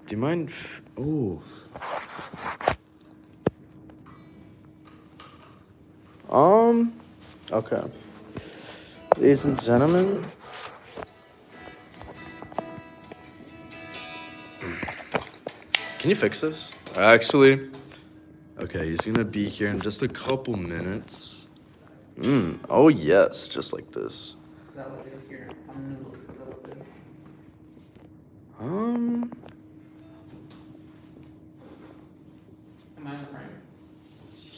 Do you mind? Oh. Okay. Ladies and gentlemen. Can you fix this? Actually, okay, he's gonna be here in just a couple minutes. Oh yes, just like this. Does that look good here? I'm Noodles. Does that look good? Am I in the frame?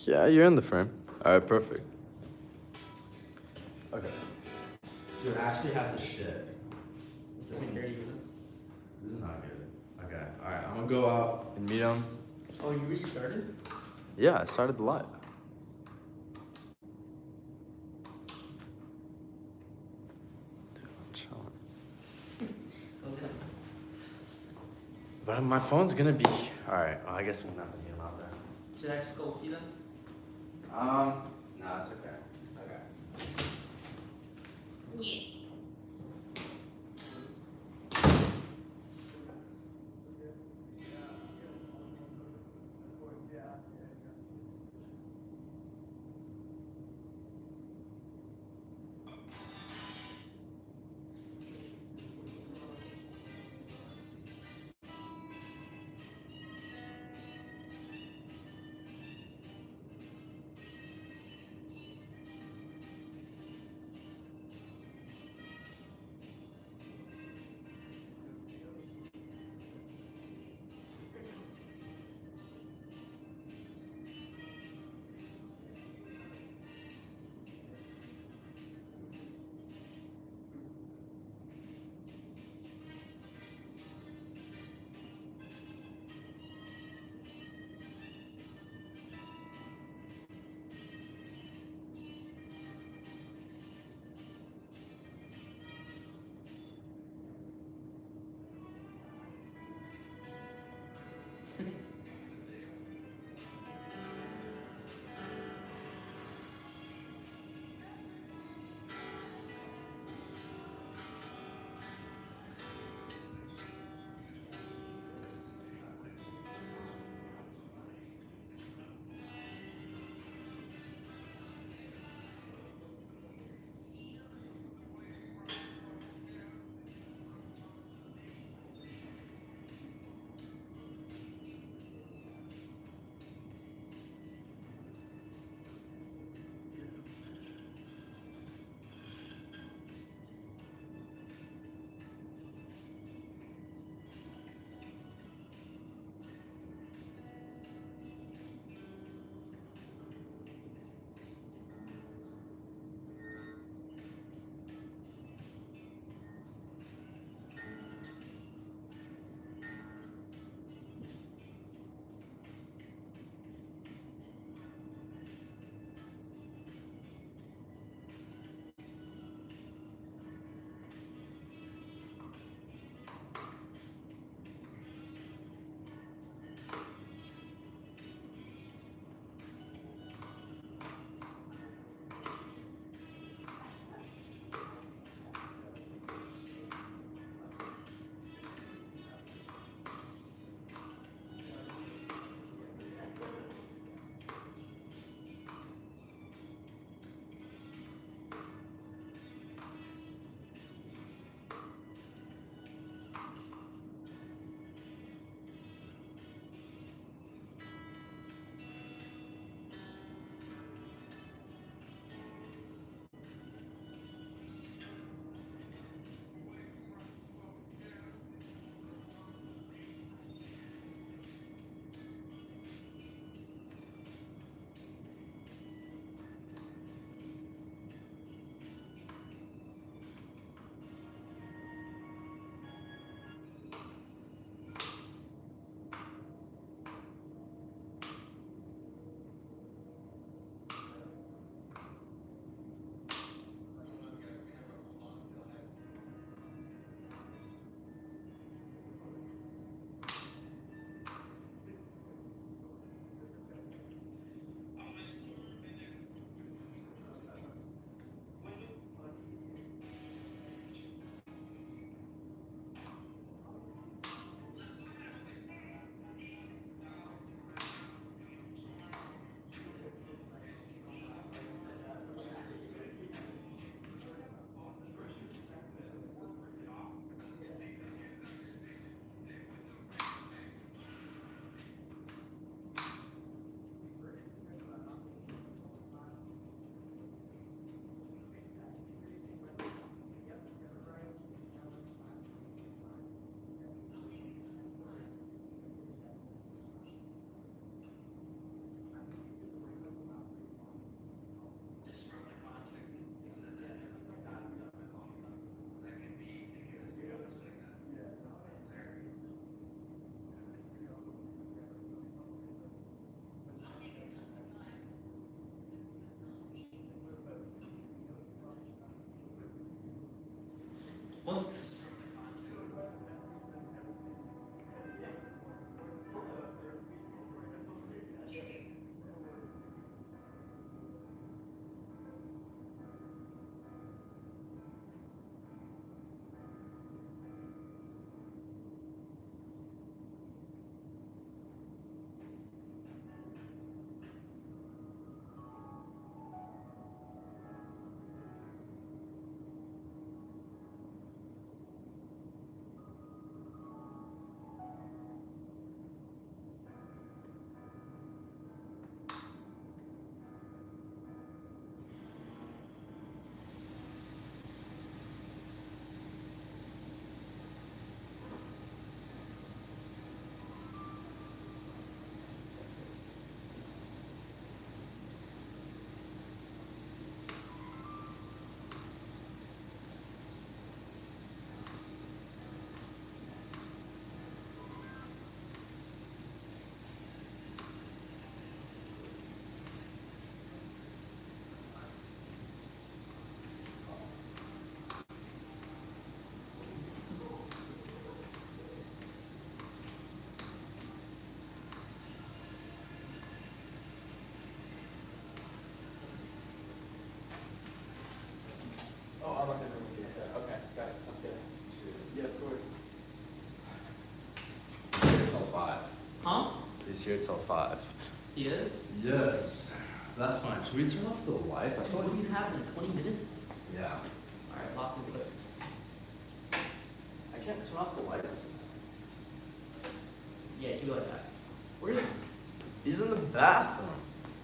Yeah, you're in the frame. All right, perfect. Okay. Dude, I actually have to shit. This is not good. Okay, all right, I'm gonna go out and meet him. Oh, you restarted? Yeah, I started the live. Dude, I'm chilling. Okay. But my phone's gonna be. All right, well, I guess I'm gonna have to get him out there. Should I just go with you then? No, it's okay. Okay. Yeah. notes. Oh, I'm not gonna look at that. Okay, got it. Sounds good. Yeah, of course. He's here till 5. Huh? He's here till 5. He is? Yes. That's fine. Should we turn off the lights? I Dude, feel what like... do you have in 20 minutes? Yeah. Alright, lock and click. I can't turn off the lights. Yeah, do like that. Where is he? He's in the bathroom.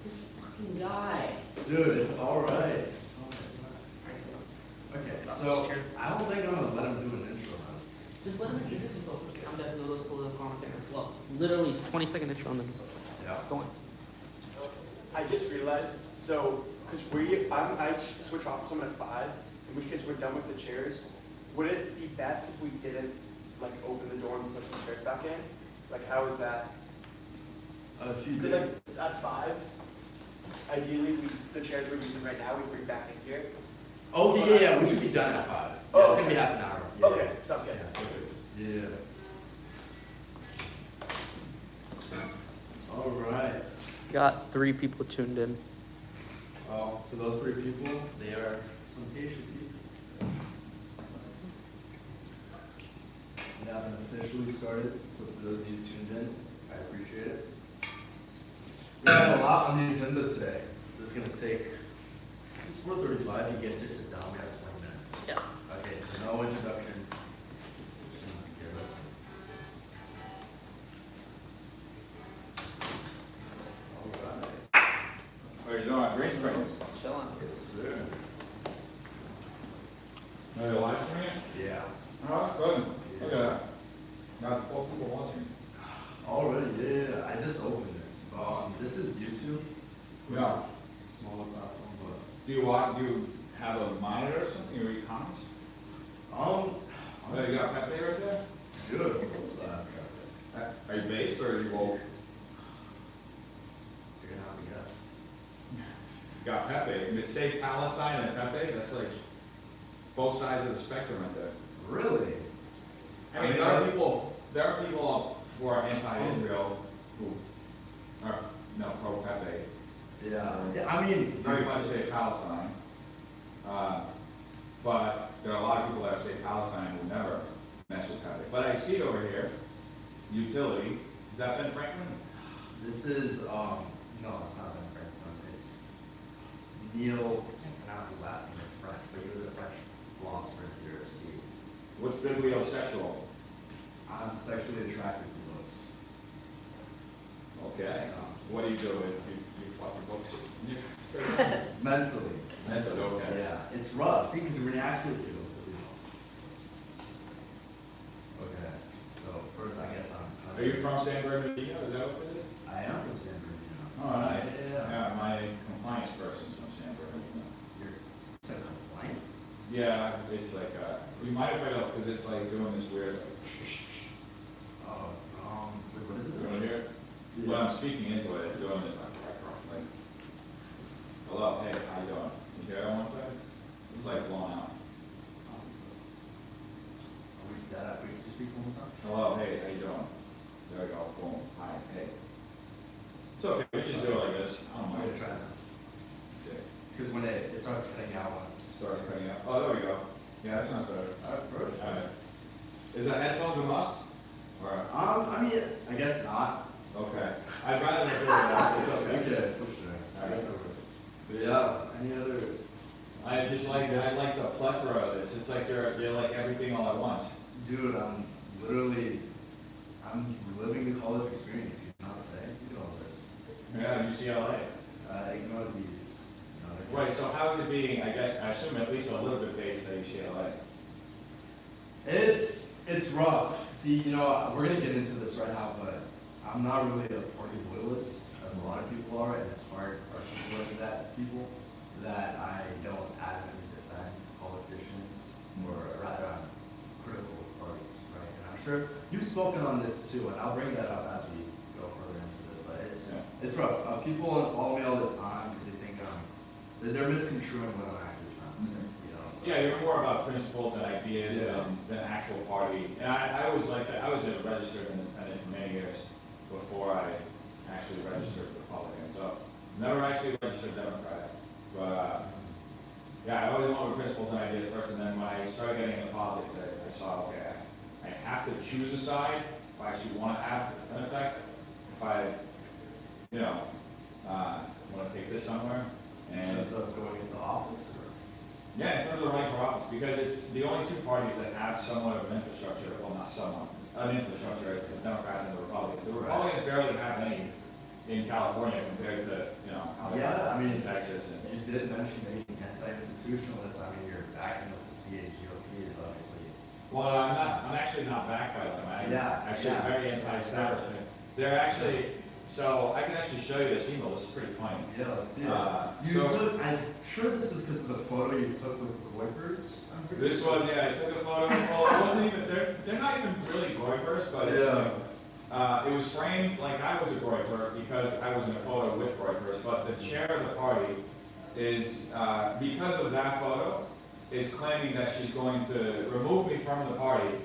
This fucking guy. Dude, it's alright. Alright, Okay, That's so true. I don't think I'm gonna let him do an intro, man. just let him introduce himself. I'm that Noodles political commentator. Flow. Literally 20-second intro on the Yeah. go on. I just realized, so, because I switch off someone at 5, in which case we're done with the chairs. Would it be best if we didn't, like, open the door and push the chairs back in? Like, how is that? If you Because, did, like, at 5, ideally, the chairs we're using right now, we bring back in here. oh yeah, we should be done at 5. Oh, Yeah, it's gonna be okay. half an hour. Yeah. Okay, sounds good. Yeah. All right. Got 3 people tuned in. Well, to those 3 people, they are some patient people. We haven't officially started, so to those of you tuned in, I appreciate it. We have a lot on the agenda today. This is gonna take. It's 4:35. You get to sit down. We have 20 minutes. Yeah. Okay, so no introduction. Alright. Oh, you're doing green screen? Chill on. Yes, sir. No, you're live streaming it? Yeah. Oh, that's good. Look at that. Got 4 people watching. Already, yeah. I just opened it. This is YouTube. Which Yeah. is a smaller platform, Do you have a monitor or something? You read comments? but Oh, you got Pepe right there? good. So, Are you based or are you both? you're gonna have to guess. You got Pepe. They say Palestine and Pepe. That's like both sides of the spectrum right there. Really? I mean, there are people who are anti-Israel who are pro Pepe. Yeah. See, I mean, Very much say Palestine. But there are a lot of people that say Palestine who never mess with Pepe. But I see it over here. Utility. Is that Ben Franklin? this is no, it's not Ben Franklin. It's Neil. I can't pronounce his last name. It's French, but he was a French philosopher and theorist. What's bibliosexual? I'm sexually attracted to books. Okay. What do you do? You fucking books? Mentally. Mentally, okay. Yeah, it's rough. See, because when you actually do it really well. Okay, so first I guess I'm. Are you from San Bernardino? Is that what it is? I am from San Bernardino. Oh, nice. Yeah. My compliance person's from San Bernardino. You're some complaints? Yeah, it's like, you might have read up because it's like doing this weird, Oh, wait, what is you want it? to hear it? When I'm speaking into it, it's doing this like, hello, hey, how you doing? You hear that one second? It's like blown out. time. Hello, hey, how you doing? There we go, boom, hi, hey. It's okay, we just do it like this. I don't I'm mind. gonna try that. See, Because when it starts cutting out once. it starts cutting out. Oh, there we go. Yeah, that sounds better. Perfect. Alright. Is that headphones a must? Or, I mean, I guess not. okay. I'd rather not do that. It's okay. Okay, for sure. I guess that works. But yeah, any other? I just like, I like the plethora of this. It's like you're like everything all at once. Dude, I'm living the college experience, you cannot say. You know this. Yeah, UCLA. Ignore these. Right, so how's it being, I guess, I assume at least a little bit based at UCLA? It's rough. See, we're gonna get into this right now, but I'm not really a party loyalist, as a lot of people are, and it's hard to articulate that to people, that I don't adamantly defend politicians, or rather I'm critical of parties, right? And I'm sure you've spoken on this too, and I'll bring that up as we go further into this, but it's rough. People follow me all the time because they think they're misconstruing what I'm actually trying to say, so. Yeah, you're more about principles and ideas than actual party. And I was like that. I was a registered independent for many years before I actually registered Republican. So never actually registered Democratic. But yeah, I always went with principles and ideas first. And then when I started getting into politics, I saw, okay, I have to choose a side if I actually want to have an effect. If I, want to take this somewhere. In terms of going into office, or? Yeah, in terms of running for office, because it's the only two parties that have somewhat of an infrastructure, well, not somewhat, an infrastructure, it's the Democrats and the Republicans. The Republicans barely have any in California compared to, how they are in Texas. And You did mention being anti-institutionalist. I mean, you're backing up the CHGOP is obviously. well, I'm actually not backed by them. I'm actually very anti-establishment. They're actually, so I can actually show you this email. This is pretty funny. Yeah, let's see it. I'm sure this is because of the photo you took with Goipers. This was, I took a photo. Well, it wasn't even, they're not even really Goipers, but it's it was framed like I was a Goiper because I was in a photo with Goipers, but the chair of the party is, because of that photo, is claiming that she's going to remove me from the party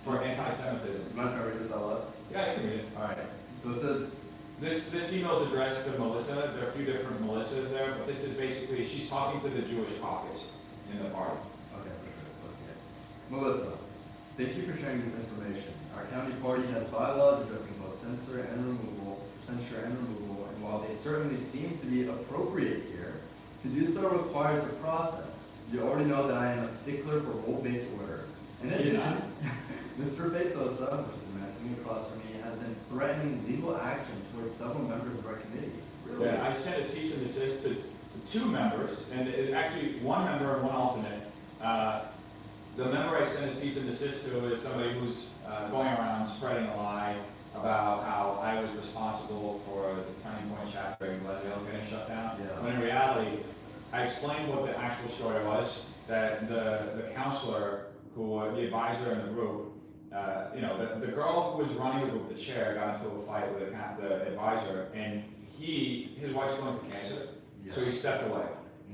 for anti-Semitism. You mind if I read this out loud? Yeah, you can read it. Alright, so it says, This email is addressed to Melissa. There are a few different Melissas there, but this is basically, she's talking to the Jewish caucus in the party. okay, for sure, let's see it. Melissa, thank you for sharing this information. Our county party has bylaws addressing both censure and removal, and while they certainly seem to be appropriate here, to do so requires a process. You already know that I am a stickler for rule-based order. In addition, Mr. Feizosa, which is the man sitting across from me, has been threatening legal action towards several members of our committee. Really? Yeah, I sent a cease and desist to two members, and actually one member and one alternate. The member I sent a cease and desist to is somebody who's going around spreading a lie about how I was responsible for the Turning Point chapter in Glendale getting shut down. Yeah. When in reality, I explained what the actual story was, that the counselor, the advisor in the group, the girl who was running the group, the chair, got into a fight with the advisor, and his wife's going through cancer, so he stepped away.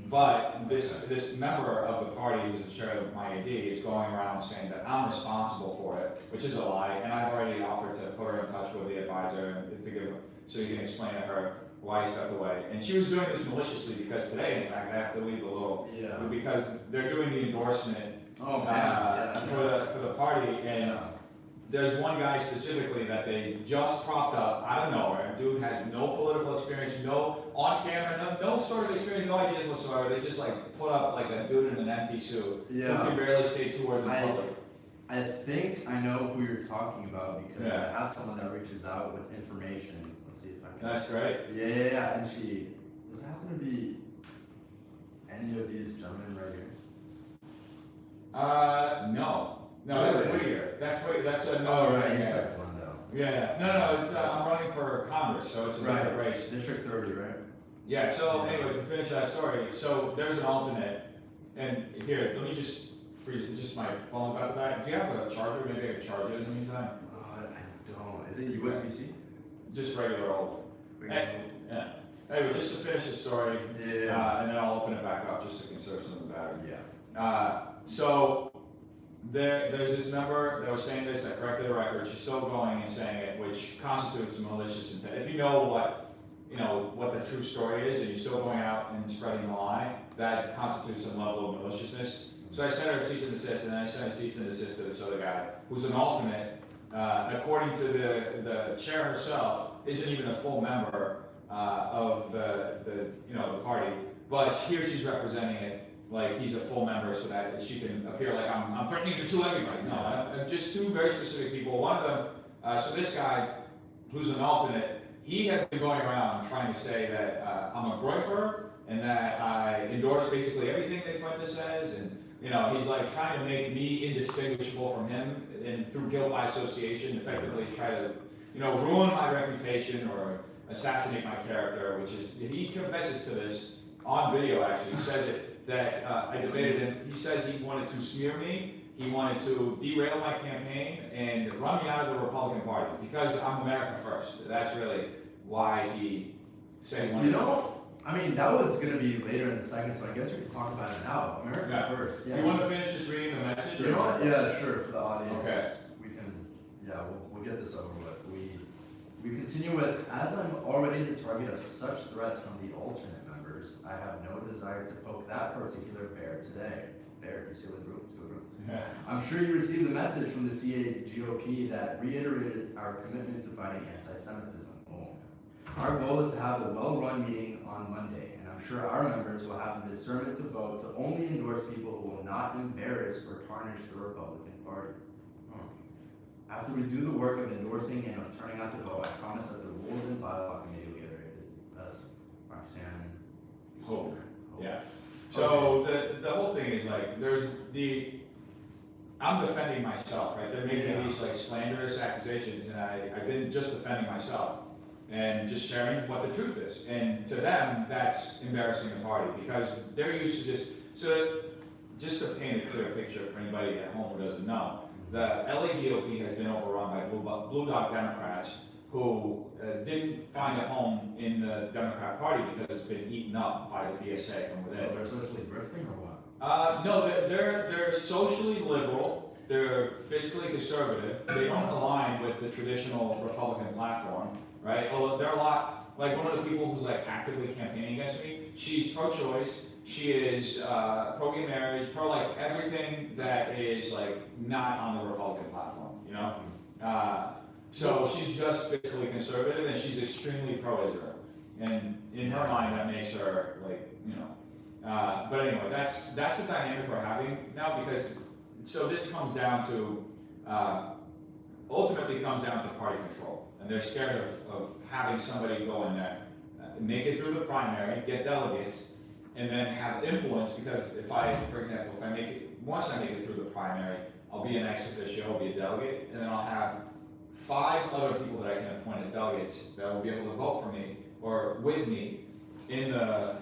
But this member of the party who's in charge of my AD is going around saying that I'm responsible for it, which is a lie, and I've already offered to put her in touch with the advisor and to give her, so he can explain to her why he stepped away. And she was doing this maliciously because today, in fact, I have to leave a little, because they're doing the endorsement for the party, and there's one guy specifically that they just propped up out of nowhere. Dude has no political experience, no on camera, no sort of experience, no ideas whatsoever. They just put up a dude in an empty suit who can barely say two words in public. I think I know who you're talking about because I have someone that reaches out with information. Let's see if I can. That's great. Yeah. And she, does it happen to be any of these gentlemen right here? No, that's Whittier. That's a Oh, right, you said one though. Yeah. No, it's I'm running for Congress, so it's a different race. District 30, right? Yeah. So anyway, to finish that story, so there's an alternate, and here, let me just freeze it. Just my phone's about to die. Do you have a charger? Maybe I could charge it in the meantime. I don't. Is it USB-C? Just regular old. Yeah. Anyway, just to finish the story, and then I'll open it back up just to conserve some of the battery. Yeah. So there's this member that was saying this, that corrected the record, she's still going and saying it, which constitutes malicious intent. If you know what the true story is, and you're still going out and spreading the lie, that constitutes some level of maliciousness. So I sent her a cease and desist, and then I sent a cease and desist to this other guy, who's an alternate, according to the chair herself, isn't even a full member of the party, but here she's representing it like he's a full member, so that she can appear like I'm threatening to sue everybody. No, just two very specific people. One of them, so this guy, who's an alternate, he has been going around trying to say that I'm a groyper and that I endorse basically everything that Fuentes says, and he's like trying to make me indistinguishable from him, and through guilt by association, effectively try to ruin my reputation or assassinate my character, which is, he confesses to this on video actually. He says it, that I debated him. He says he wanted to smear me, he wanted to derail my campaign and run me out of the Republican Party because I'm America first. That's really why he said he wanted to. I mean, that was going to be later in the segment, so I guess we can talk about it now. America first. Yeah. Do you want to finish just reading the message? You know what? Yeah, sure, for the audience. Okay. We can, we'll get this over with. We continue with, as I'm already the target of such threats from the alternate members, I have no desire to poke that particular bear today. Bear, you say with roots, Yeah. I'm sure you received the message from the GOP that reiterated our commitment to fighting anti-Semitism. Our goal is to have a well-run meeting on Monday, and I'm sure our members will have the discernment to vote to only endorse people who will not embarrass or tarnish the Republican Party. After we do the work of endorsing and of turning out the vote, I promise that the rules and bylaw committee will get very busy. Thus, Roxanne. Hope. Yeah. So the whole thing is like, I'm defending myself, right? They're making these like slanderous accusations, and I've been just defending myself and just sharing what the truth is. And to them, that's embarrassing the party because they're used to just to paint a clear picture for anybody at home who doesn't know. The LA GOP has been overrun by blue dog Democrats who didn't find a home in the Democrat Party because it's been eaten up by the DSA from within. So they're socially drifting or what? No, they're socially liberal. They're fiscally conservative. They don't align with the traditional Republican platform, right? Although they're a lot like one of the people who's like actively campaigning against me. She's pro-choice. She is pro-gay marriage, pro like everything that is like not on the Republican platform, So she's just fiscally conservative, and she's extremely pro-Israel. And in her mind, that makes her but anyway, that's the dynamic we're having now because this comes down to ultimately comes down to party control, and they're scared of having somebody go in there, make it through the primary, get delegates, and then have influence because once I make it through the primary, I'll be an ex officio, I'll be a delegate, and then I'll have 5 other people that I can appoint as delegates that will be able to vote for me or with me in the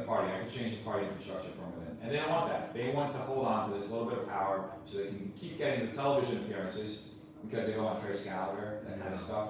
party. I can change the party infrastructure from within. And they don't want that. They want to hold on to this little bit of power so they can keep getting the television appearances because they go on Trace Gallagher, that kind of stuff.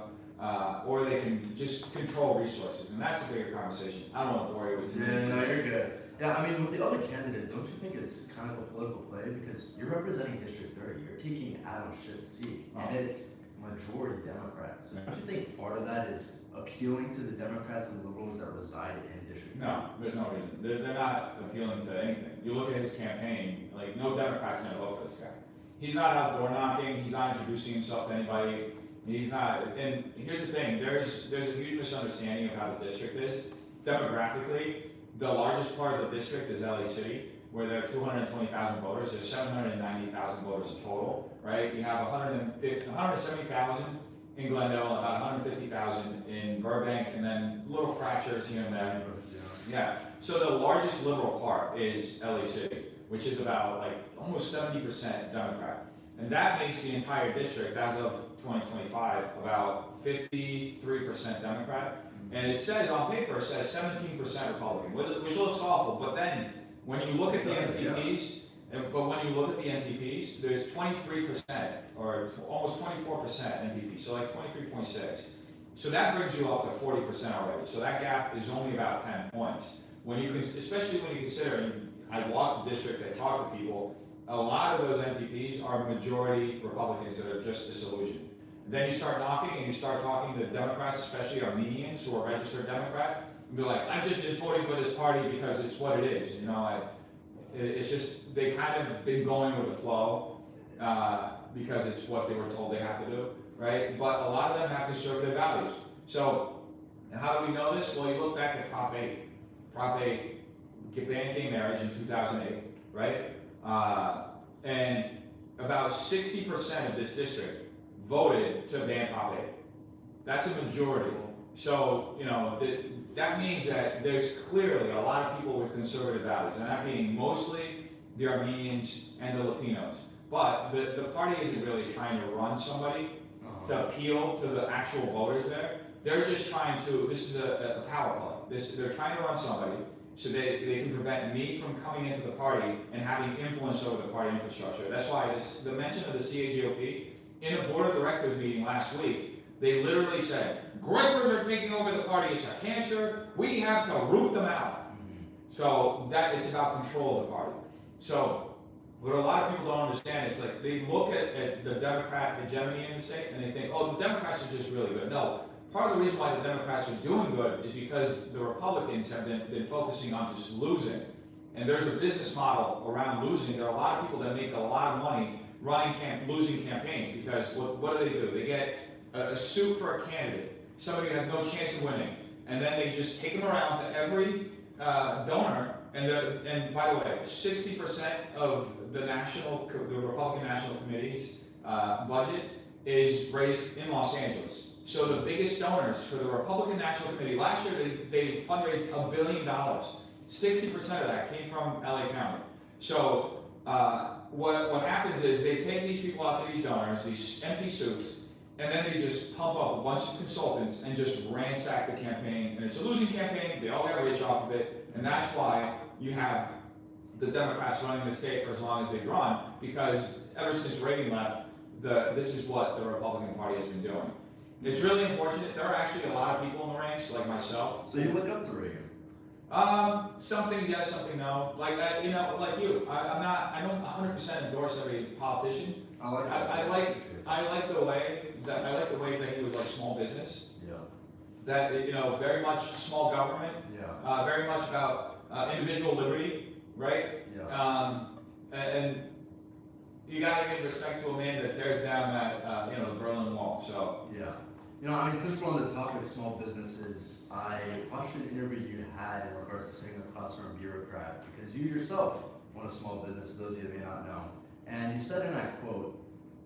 Or they can just control resources, and that's a bigger conversation. I don't want to worry with you. Yeah, no, you're good. Yeah, I mean, with the other candidate, don't you think it's kind of a political play? Because you're representing District 30, you're taking Adam Schiff's seat, and it's majority Democrats. So don't you think part of that is appealing to the Democrats and liberals that reside in District 30? No, there's no reason. They're not appealing to anything. You look at his campaign, like no Democrat's going to vote for this guy. He's not out door knocking, he's not introducing himself to anybody. He's not, and here's the thing, there's a huge misunderstanding of how the district is. Demographically, the largest part of the district is LA City, where there are 220,000 voters. There's 790,000 voters total, right? You have 170,000 in Glendale, about 150,000 in Burbank, and then little fractures here and there. Yeah, so the largest liberal part is LA City, which is about like almost 70% Democrat. And that makes the entire district, as of 2025, about 53% Democrat. And it says, on paper, it says 17% Republican, which looks awful. But then, when you look at the MPPs, there's 23%, or almost 24% MPP, so like 23.6. So that brings you up to 40% already. So that gap is only about 10 points. Especially when you consider, I walk the district, I talk to people, a lot of those MPPs are majority Republicans that are just disillusioned. Then you start knocking and you start talking to Democrats, especially Armenians who are registered Democrat, and be like, I've just been voting for this party because it's what it is. It's just, they kind of been going with the flow because it's what they were told they have to do, right? But a lot of them have conservative values. So how do we know this? Well, you look back at Prop 8. Prop 8 banned gay marriage in 2008, right? And about 60% of this district voted to ban Prop 8. That's a majority. So, that means that there's clearly a lot of people with conservative values, and that being mostly the Armenians and the Latinos. But the party isn't really trying to run somebody to appeal to the actual voters there. They're just trying to, this is a power play. They're trying to run somebody so they can prevent me from coming into the party and having influence over the party infrastructure. That's why the mention of the CAGOP in a board of directors meeting last week, they literally said, grippers are taking over the party, it's a cancer, we have to root them out. So that it's about control of the party. So what a lot of people don't understand, it's like they look at the Democrat hegemony in the state and they think, oh, the Democrats are just really good. No, part of the reason why the Democrats are doing good is because the Republicans have been focusing on just losing. And there's a business model around losing. There are a lot of people that make a lot of money losing campaigns because what do? They get a suit for a candidate, somebody who has no chance of winning, and then they just take them around to every donor. And by the way, 60% of the Republican National Committee's budget is raised in Los Angeles. So the biggest donors for the Republican National Committee last year, they fundraised $1 billion. 60% of that came from LA County. So what happens is they take these people out to these donors, these empty suits, and then they just pump up a bunch of consultants and just ransack the campaign. And it's a losing campaign, they all got rich off of it, and that's why you have the Democrats running the state for as long as they've run, because ever since Reagan left, this is what the Republican Party has been doing. It's really unfortunate. There are actually a lot of people in the ranks, like myself. So you look up to Reagan? Some things yes, something no. Like like you. I don't 100% endorse every politician. I like that. I like the way that he was like small business. Yeah. That very much small government. Yeah. Very much about individual liberty, right? Yeah. And you gotta give respect to a man that tears down that the Berlin Wall. So Yeah. Since we're on the topic of small businesses, I watched an interview you had in regards to sitting across from a bureaucrat, because you yourself own a small business, those of you that may not know. And you said, and I quote,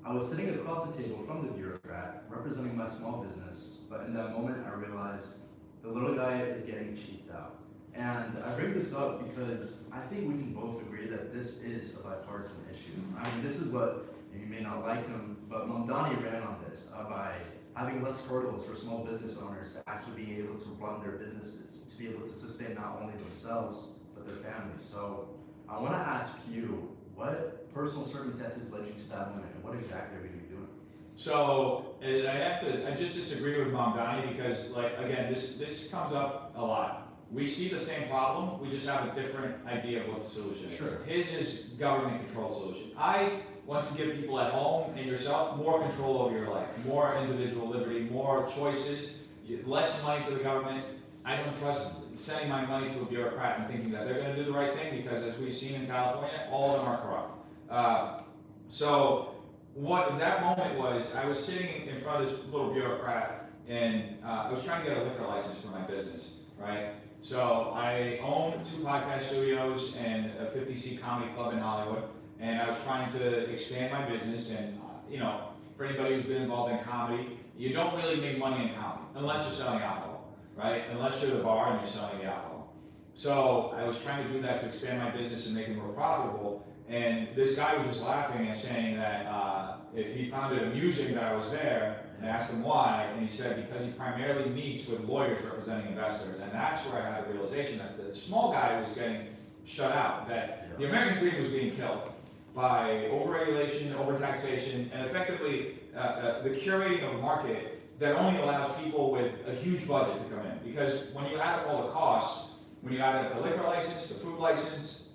I was sitting across the table from the bureaucrat, representing my small business, but in that moment I realized the little guy is getting cheaped out. And I bring this up because I think we can both agree that this is a bipartisan issue. This is what, you may not like him, but Mamdani ran on this by having less hurdles for small business owners to actually be able to run their businesses, to be able to sustain not only themselves, but their families. So I want to ask you, what personal circumstances led you to that moment, and what exactly are you doing? So I just disagree with Mamdani because, again, this comes up a lot. We see the same problem, we just have a different idea of what the solution is. Sure. His is government control solution. I want to give people at home and yourself more control over your life, more individual liberty, more choices, less money to the government. I don't trust sending my money to a bureaucrat and thinking that they're going to do the right thing, because as we've seen in California, all of them are corrupt. So what that moment was, I was sitting in front of this little bureaucrat and I was trying to get a liquor license for my business, right? So I own 2 podcast studios and a 50-seat comedy club in Hollywood, and I was trying to expand my business. And for anybody who's been involved in comedy, you don't really make money in comedy unless you're selling alcohol, right? Unless you're the bar and you're selling the alcohol. So I was trying to do that to expand my business and make it more profitable. And this guy was just laughing and saying that he found it amusing that I was there. And I asked him why, and he said because he primarily meets with lawyers representing investors. And that's where I had the realization that the small guy was getting shut out, that the American dream was being killed by overregulation, overtaxation, and effectively the curating of a market that only allows people with a huge budget to come in. Because when you add up all the costs, when you add up the liquor license, the food license,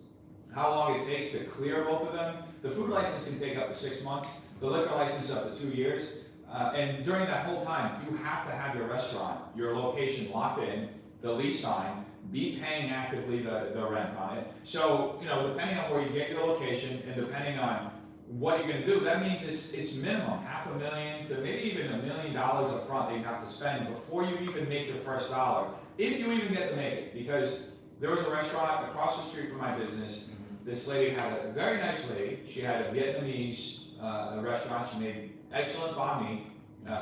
how long it takes to clear both of them, The food license can take up to 6 months, the liquor license up to 2 years. And during that whole time, you have to have your restaurant, your location locked in, the lease signed, be paying actively the rent on it. So, depending on where you get your location and depending on what you're gonna do, that means it's minimum $500,000 to maybe even $1 million up front that you have to spend before you even make your first dollar, if you even get to make it. Because there was a restaurant across the street from my business. This lady had a very nice lady. She had a Vietnamese restaurant. She made excellent banh mi,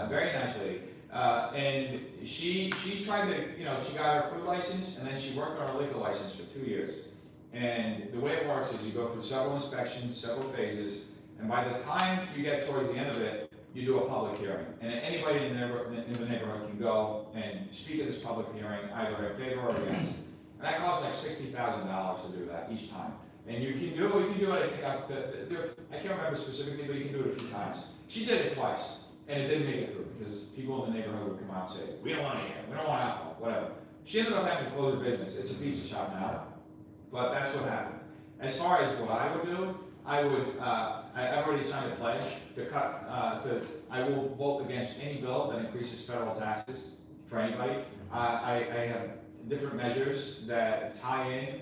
very nice lady. And she tried to, she got her food license and then she worked on her liquor license for 2 years. And the way it works is you go through several inspections, several phases, and by the time you get towards the end of it, you do a public hearing. And anybody in the neighborhood can go and speak at this public hearing, either in favor or against. And that costs like $60,000 to do that each time. And you can do it, I think, I can't remember specifically, but you can do it a few times. She did it twice, and it didn't make it through, because people in the neighborhood would come out and say, we don't want to hear, we don't want alcohol, whatever. She ended up having to close her business. It's a pizza shop now, but that's what happened. As far as what I would do, I've already signed a pledge to I will vote against any bill that increases federal taxes for anybody. I have different measures that tie in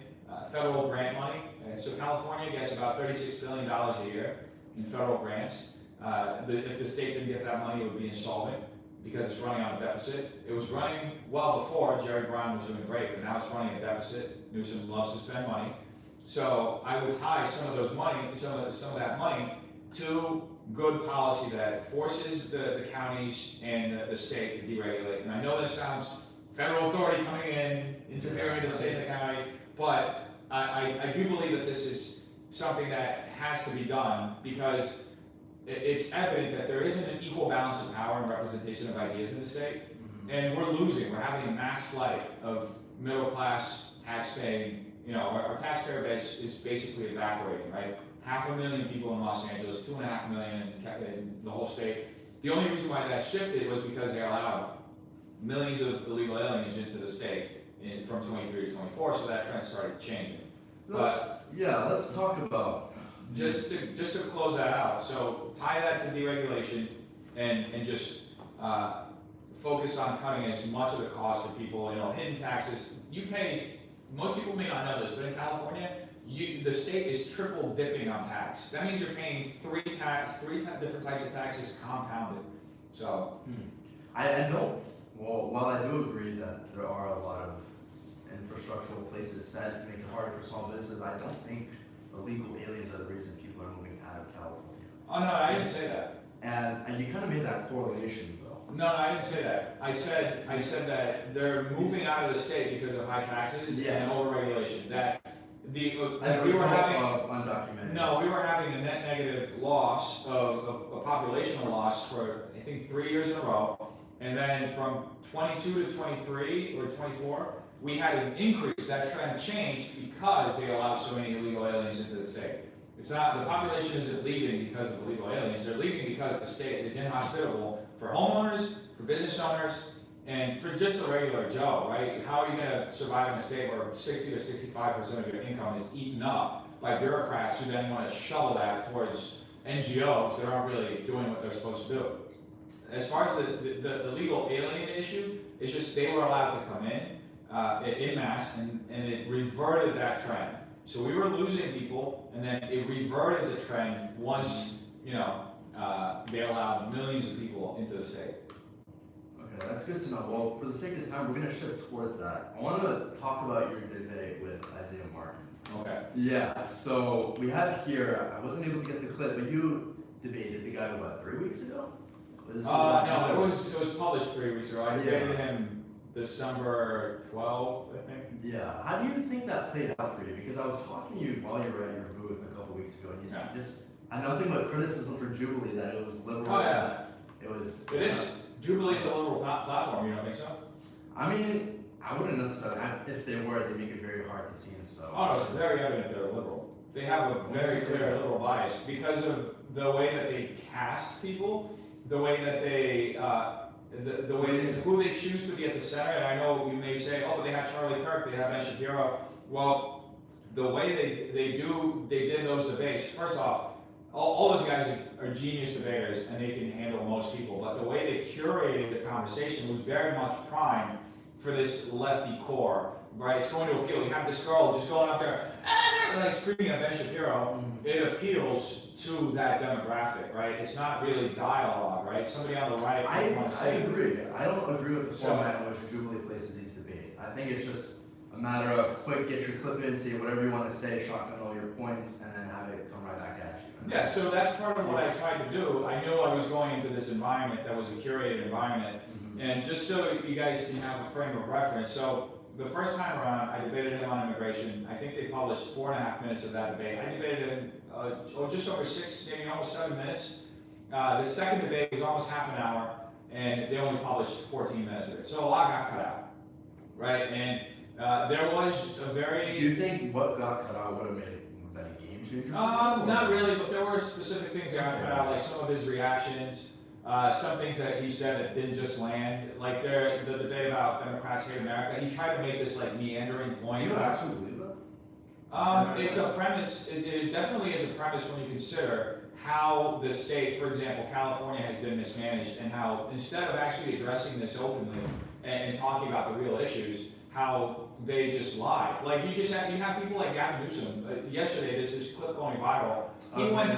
federal grant money. So California gets about $36 billion a year in federal grants. If the state didn't get that money, it would be insolvent because it's running on a deficit. It was running well before. Jerry Brown was doing great, but now it's running a deficit. Newsom loves to spend money. So I would tie some of that money to good policy that forces the counties and the state to deregulate. And I know that sounds federal authority coming in, interfering with the state and the county, but I do believe that this is something that has to be done because it's evident that there isn't an equal balance of power and representation of ideas in the state, and we're losing. We're having a mass flight of middle class tax-paying. Our taxpayer base is basically evaporating, right? 500,000 people in Los Angeles, 2.5 million in the whole state. The only reason why that shifted was because they allowed millions of illegal aliens into the state from 23 to 24, so that trend started changing. Let's talk about just to close that out. So tie that to deregulation and just focus on cutting as much of the cost for people. Hidden taxes. You pay. Most people may not know this, but in California, the state is triple dipping on tax. That means you're paying three different types of taxes compounded. So, I don't. Well, while I do agree that there are a lot of infrastructural places set to make it harder for small businesses, I don't think illegal aliens are the reason people are moving out of California. Oh no, I didn't say that. And you kind of made that correlation, though. No, I didn't say that. I said that they're moving out of the state because of high taxes and overregulation. That we were having of undocumented. No, we were having a net negative loss of a populational loss for I think 3 years in a row, and then from 22 to 23 or 24, we had an increase. That trend changed because they allowed so many illegal aliens into the state. It's not, the population isn't leaving because of illegal aliens, they're leaving because the state is inhospitable for homeowners, for business owners, and for just a regular Joe, right? How are you gonna survive in a state where 60 to 65% of your income is eaten up by bureaucrats who then wanna shovel that towards NGOs that aren't really doing what they're supposed to do? As far as the illegal alien issue, it's just they were allowed to come in mass, and it reverted that trend. So we were losing people, and then it reverted the trend once, they allowed millions of people into the state. Okay, that's good to know. Well, for the sake of time, we're going to shift towards that. I want to talk about your debate with Isaiah Martin. Okay. Yeah, so we have here, I wasn't able to get the clip, but you debated the guy, 3 weeks ago? No, it was published 3 weeks ago. I debated him December 12th, I think. Yeah, how do you think that played out for you? Because I was talking to you while you were at your booth a couple weeks ago, and you just, I know nothing but criticism for Jubilee, that it was liberal. Oh yeah. It is. Jubilee's a liberal platform, you don't think so? I mean, I wouldn't necessarily, if they were, they make it very hard to see and stuff. Oh no, it's very evident they're liberal. They have a very clear liberal bias because of the way that they cast people, the way that they, the way who they choose to be at the center. And I know you may say, oh, but they have Charlie Kirk, they have Ben Shapiro. Well, the way they did those debates, first off, all those guys are genius debaters and they can handle most people, but the way they curated the conversation was very much primed for this lefty core, right? It's going to appeal. You have this girl just going up there, like screaming at Ben Shapiro. It appeals to that demographic, right? It's not really dialogue, right? Somebody on the right might want to I say. agree. I don't agree with the format in which Jubilee places these debates. I think it's just a matter of quick, get your clip in, say whatever you want to say, shotgun all your points, and then have it come right back at you. Yeah, so that's part of what I tried to do. I knew I was going into this environment that was a curated environment. And just so you guys can have a frame of reference, so the first time around, I debated him on immigration. I think they published 4.5 minutes of that debate. I debated him just over 6, maybe almost 7 minutes. The second debate was almost half an hour, and they only published 14 minutes of it. So a lot got cut out, right? And there was a very... Do you think what got cut out would have made it been a game changer? Not really, but there were specific things that got cut out, like some of his reactions. Some things that he said that didn't just land, like the debate about Democrats hate America. He tried to make this like meandering point. Do you about, actually believe that? it's a premise. It definitely is a premise when you consider how the state, for example, California has been mismanaged, and how instead of actually addressing this openly and talking about the real issues, how they just lie. Like you have people like Gavin Newsom. Yesterday, this clip going viral.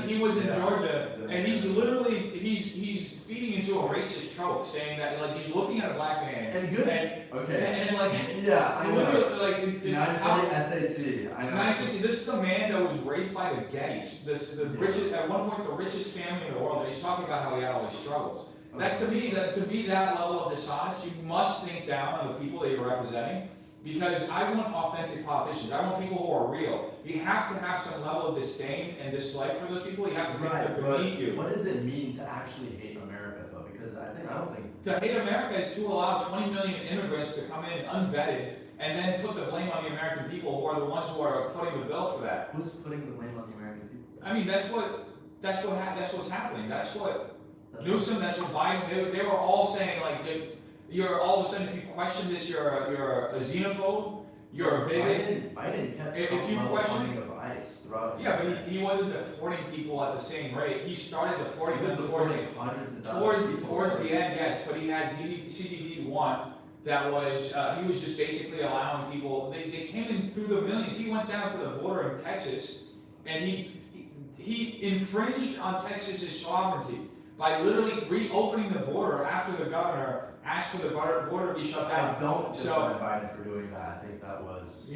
He was in Georgia, and he's literally he's feeding into a racist trope, saying that like he's looking at a black man. And good. And like Yeah, I know. Literally, like SAT. I know. This is the man that was raised by the Gettys. The richest, at one point, the richest family in the world. And he's talking about how he had all these struggles. That to me, that level of dishonest, you must think down on the people that you're representing. Because I want authentic politicians. I want people who are real. You have to have some level of disdain and dislike for those people. You have to think they're beneath you. What does it mean to actually hate America, though? Because I don't think... To hate America is to allow 20 million immigrants to come in unvetted and then put the blame on the American people, who are the ones who are footing the bill for that. Who's putting the blame on the American people? I mean, that's what's happening. That's what Newsom, that's what Biden, they were all saying, like, you're all of a sudden, if you question this, you're a xenophobe, you're a bigot. Biden kept If you question funding of ICE throughout. Yeah, but he wasn't deporting people at the same rate. He started deporting them towards the end, yes. But he had CBD 1 that was he was just basically allowing people. They came in through the millions. He went down to the border in Texas, and he infringed on Texas's sovereignty by literally reopening the border after the governor asked for the border to be shut down. I don't defend Biden for doing that. I think that was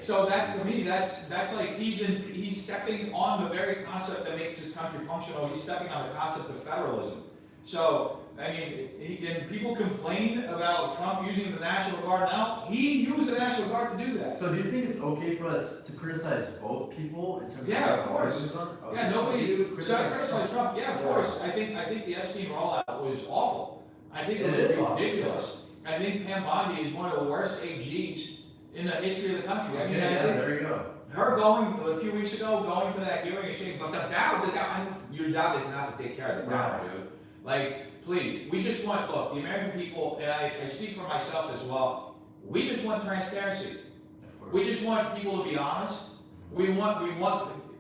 So that to me, that's like he's stepping on the very concept that makes this country functional. He's stepping on the concept of federalism. So I mean, and people complain about Trump using the National Guard now. He used the National Guard to do that. So do you think it's okay for us to criticize both people in terms of of course. Okay, Yeah, nobody. So I criticize Trump. Yeah, of course. I think the Epstein rollout was awful. I think it was ridiculous. I think Pam Bondi is one of the worst AGs in the history of the country. I mean, there you go. Her going a few weeks ago, going to that hearing and saying, but your job is not to take care of the crowd, dude. Like, please, we just want, look, the American people, and I speak for myself as well, we just want transparency. We just want people to be honest. We want,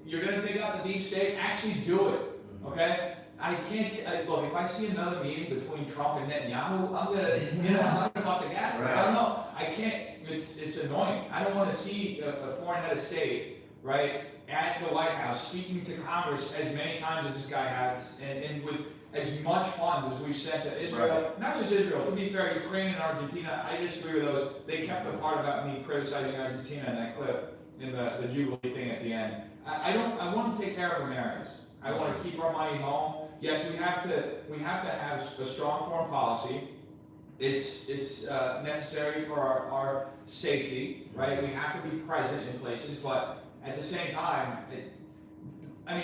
you're going to take out the deep state, actually do it, okay? I can't, look, if I see another meeting between Trump and Netanyahu, I'm gonna bust a gas. Right. I don't know, I can't, it's annoying. I don't wanna see a foreign head of state, right, at the White House speaking to Congress as many times as this guy has, and with as much funds as we've sent to Israel. Right. Not just Israel, to be fair, Ukraine and Argentina, I disagree with those. They kept the part about me criticizing Argentina in that clip, in the Jubilee thing at the end. I want to take care of Americans. I want to keep our money home. Yes, we have to have a strong foreign policy. It's necessary for our safety, right? We have to be present in places, but at the same time,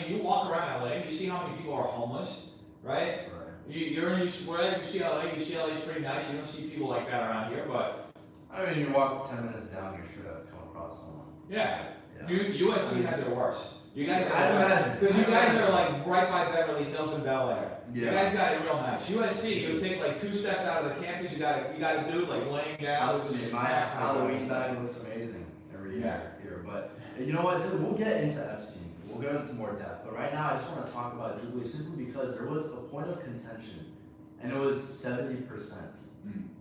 you walk around LA, you see how many people are homeless, right? You're in UCLA. UCLA is pretty nice. You don't see people like that around here, but you walk 10 minutes down, you're sure to come across someone. Yeah. USC has it worse. You guys, I imagine, because you guys are like right by Beverly Hills and Bel Air. Yeah. You guys got it real nice. USC, you take like 2 steps out of the campus, you got a dude like laying down. My Halloween bag looks amazing every year here, but you know what, dude, we'll get into Epstein. we'll go into more depth, but right now I just want to talk about Jubilee simply because there was a point of contention, and it was 70%.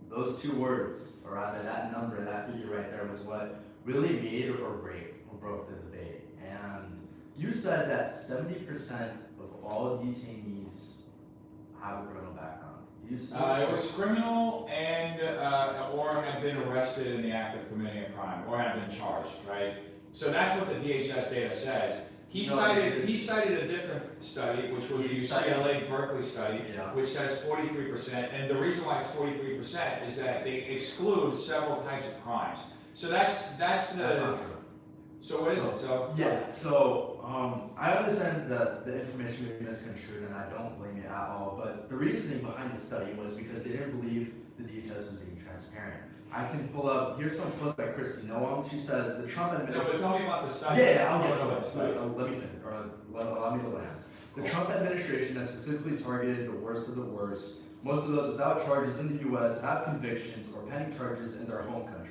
Those two words, or rather that number, that figure right there, was what really made or broke the debate. And you said that 70% of all detainees have a criminal background. It was criminal and or have been arrested in the act of committing a crime or have been charged, right? So that's what the DHS data says. He cited a different study, which was the UCLA Berkeley study, which says 43%. And the reason why it's 43% is that they exclude several types of crimes. So that's not true. So what is it? So I understand that the information may be misconstrued, and I don't blame it at all. But the reasoning behind the study was because they didn't believe the DHS was being transparent. I can pull up. Here's some quotes by Kristi Noam. She says the Trump administration. No, but tell me about the study. I'll get to it. Let me finish, or allow me to land. The Trump administration has specifically targeted the worst of the worst. Most of those without charges in the U.S. have convictions or pending charges in their home country.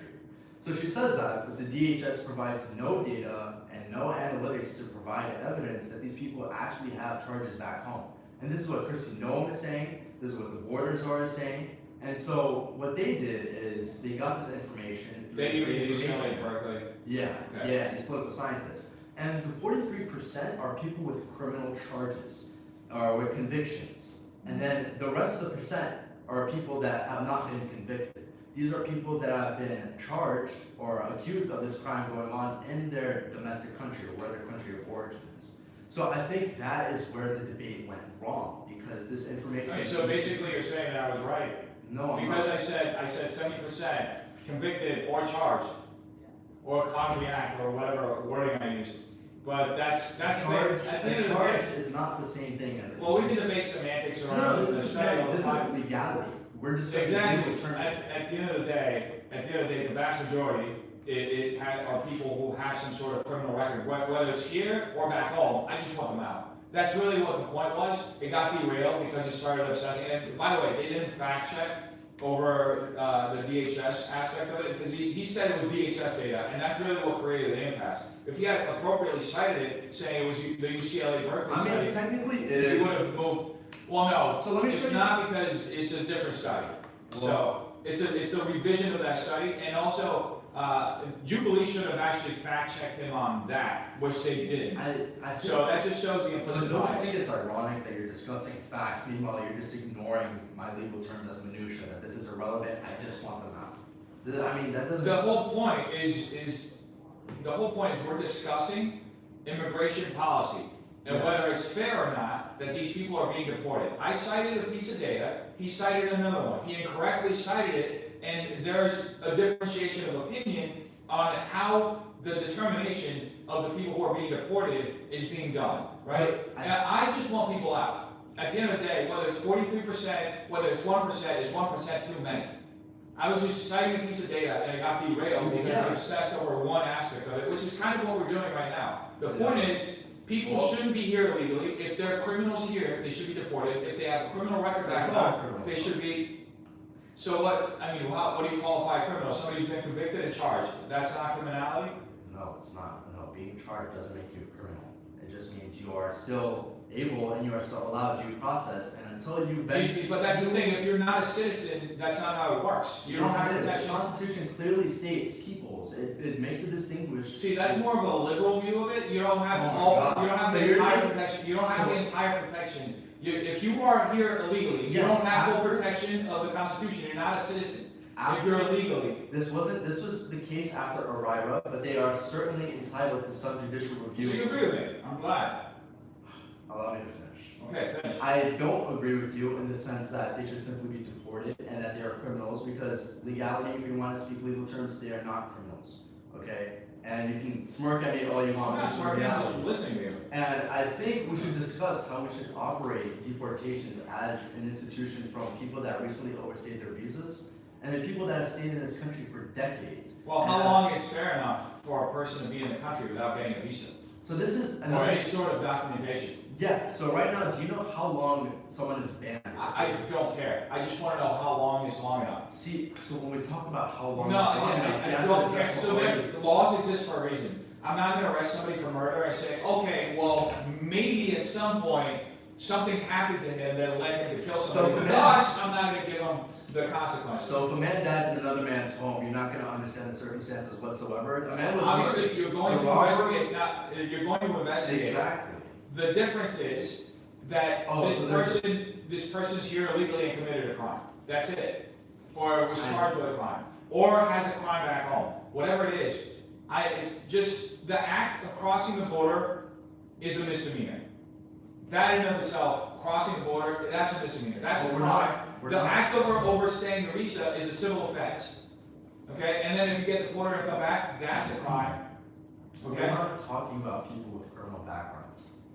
So she says that, but the DHS provides no data and no analytics to provide evidence that these people actually have charges back home. And this is what Kristi Noam is saying, this is what the borders are saying. And so what they did is they got this information. They use UCLA Berkeley. Yeah, these political scientists. And the 43% are people with criminal charges or with convictions. And then the rest of the percent are people that have not been convicted. These are people that have been charged or accused of this crime going on in their domestic country or where their country of origin is. So I think that is where the debate went wrong, because this information. Okay, so basically you're saying that I was right. No, I'm because not. I said 70% convicted or charged, or caught in the act, or whatever wording I used. But that's charge. at the end of the Charge day. is not the same thing as. Well, we can debate semantics around No, the study all the this time. is legality. We're discussing Exactly. legal terms. At the end of the day, the vast majority are people who have some sort of criminal record, whether it's here or back home. I just want them out. That's really what the point was. It got derailed because he started obsessing. And by the way, they didn't fact check over the DHS aspect of it, because he said it was DHS data, and that's really what created the impasse. If he had appropriately cited it, saying it was the UCLA Berkeley study, technically it he is. would have moved. Well, no, So let me it's show you. not, because it's a different study. So it's a revision of that study, and also Jubilee should have actually fact checked him on that, which they didn't. I think, So that just shows the but implicit don't you bias. think it's ironic that you're discussing facts, meanwhile you're just ignoring my legal terms as minutia, that this is irrelevant, I just want them out. I mean, that doesn't. The whole point is we're discussing immigration policy and Yes. whether it's fair or not that these people are being deported. I cited a piece of data, he cited another one. He incorrectly cited it, and there's a differentiation of opinion on how the determination of the people who are being deported is being done, right? And I just want people out. At the end of the day, whether it's 43%, whether it's 1%, is 1% too many. I was just citing a piece of data and it got derailed because I obsessed over one aspect of it, which is kind of what we're doing right now. The point is, people shouldn't be here illegally. If there are criminals here, they should be deported. If they have a criminal record back home, they should be. So what do you qualify a criminal? Somebody who's been convicted and charged. That's not criminality? No, it's not. No, being charged doesn't make you a criminal. It just means you are still able and you are still allowed due process, and until you've been. But that's the thing, if you're not a citizen, that's not how it works. You don't have protection. The Constitution clearly states peoples. It makes a distinguish. See, that's more of a liberal view of it. You don't have you don't have So the you're entire not- protection. You don't have the entire protection. If you are here illegally, you Yes, don't have full after- protection of the Constitution. You're not a citizen. After- If you're illegally. This was the case after O'Reilly, but they are certainly entitled to some judicial So review. you agree with me? I'm glad. Allow me to finish. Okay, finish. I don't agree with you in the sense that they should simply be deported and that they are criminals, because legality, if you want to speak legal terms, they are not criminals, okay? And you can smirk at me all you want. I'm not but it's smart, I'm just reality. listening to you. And I think we should discuss how we should operate deportations as an institution from people that recently overstayed their visas and the people that have stayed in this country for decades. Well, how long is fair enough for a person to be in the country without getting a visa? So this is Or another. any sort of documentation? Yeah, so right now, do you know how long someone is banned? I don't care. I just want to know how long is long enough. See, so when we talk about how long No, is long again, enough, you I have to don't care. address So what the laws exist for a reason. I'm not gonna arrest somebody for murder and say, okay, well, maybe at some point, something happened to him that led him to kill somebody. So if a Thus, I'm not gonna give him the consequences. So if a man dies in another man's home, you're not gonna understand the circumstances whatsoever. A man was Obviously, murdered. you're going to investigate, you're going to investigate. Exactly. The difference is that Oh, so there's- this person's here illegally and committed a crime. That's it. Or was charged with a crime. Or has a crime back home. Whatever it is. The act of crossing the border is a misdemeanor. That in and of itself, crossing the border, that's a misdemeanor. That's a Well, crime. we're The not- act of overstaying the visa is a civil offense. Okay? And then if you get deported and come back, that's a crime. Okay? We're not talking about people with criminal backgrounds.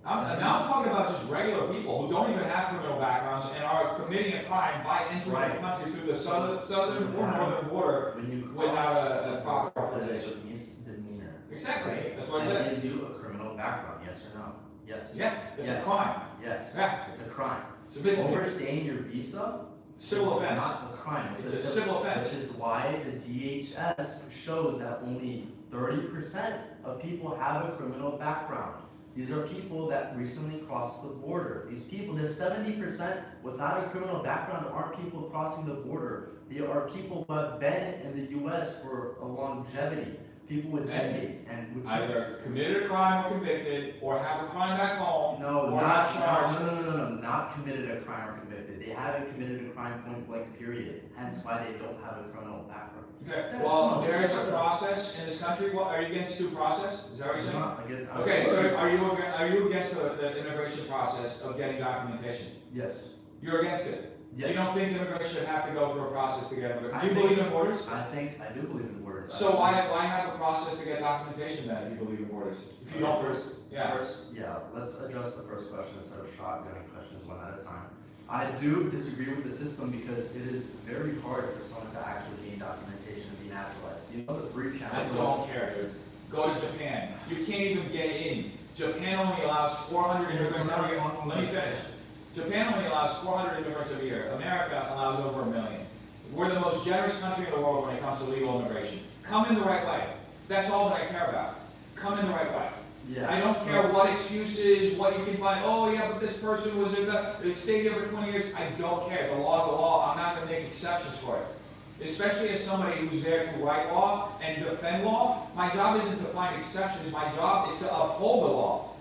Now I'm talking about just regular people who don't even have criminal backgrounds and are committing a crime by entering the Right. country through the southern or northern border When you without cross a proper there's authorization. a misdemeanor. Exactly. Right? That's what I And said. it gives you a criminal background, yes or no? Yes. Yeah, it's a Yes. crime. Yes. Yeah. It's a crime. It's a misdemeanor. Overstaying your visa Civil is offense. not a crime. It's a civil offense. Which is why the DHS shows that only 30% of people have a criminal background. These are people that recently crossed the border. These people, the 70% without a criminal background aren't people crossing the border. They are people who have been in the US for a longevity, people with decades, and which Either committed a crime or convicted, or have a crime back home, no, or not charged. not committed a crime or convicted. They haven't committed a crime point blank period. Hence why they don't have a criminal background. Okay, There's well, no- there is a process in this country. What, are you against due process? Is that what you're It's saying? not against. Okay, so are you against the immigration process of getting documentation? Yes. You're against it? Yes. You don't think immigrants should have to go through a process to get immigrants? I Do you think- believe in borders? I do believe in borders. So why have a process to get documentation then if you believe in borders? If you don't, yeah. Let's address the first question instead of shotgunning questions one at a time. I do disagree with the system because it is very hard for someone to actually gain documentation and be naturalized. Do you know the three I challenges? don't care, dude. Go to Japan. You can't even get in. Japan only allows 400 immigrants a year. Let me finish. Japan only allows 400 immigrants a year. America allows over 1 million. We're the most generous country in the world when it comes to legal immigration. Come in the right way. That's all that I care about. Come in the right way. Yeah. I don't care what excuses, what you can find. Oh yeah, but this person was in they stayed here for 20 years. I don't care. The law's the law. I'm not going to make exceptions for it. Especially as somebody who's there to write law and defend law. My job isn't to find exceptions. My job is to uphold the law.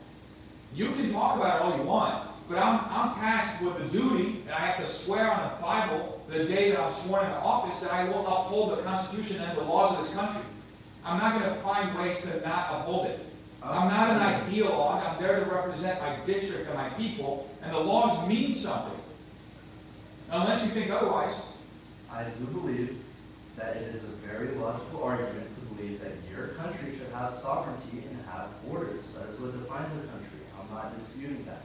You can talk about it all you want, but I'm tasked with the duty, and I have to swear on the Bible the day that I'm sworn into office that I will uphold the Constitution and the laws of this country. I'm not going to find ways to not uphold it. I'm not an ideologue. I'm there to represent my district and my people, and the laws mean something. Unless you think otherwise. I do believe that it is a very logical argument to believe that your country should have sovereignty and have borders. That is what defines a country. I'm not disputing that.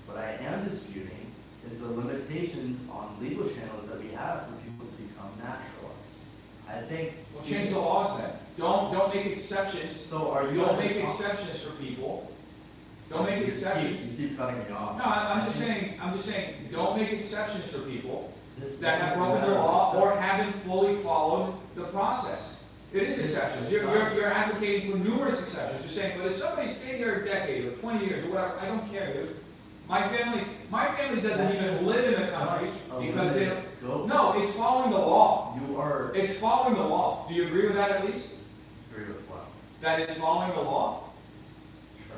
What I am disputing is the limitations on legal channels that we have for people to become naturalized. I think. Well, change the laws then. Don't make exceptions. So are you? Don't make exceptions for people. Don't make exceptions. You keep cutting me off. No, I'm just saying, don't make exceptions for people This that have doesn't broken the matter. law or haven't fully followed the process. It is exceptions. You're advocating for numerous exceptions. You're saying, but if somebody stayed here a decade or 20 years or whatever, I don't care, dude. My family doesn't even live in the country because they don't. No, it's following the law. You are. It's following the law. Do you agree with that at least? Agree with what? That it's following the law? Sure.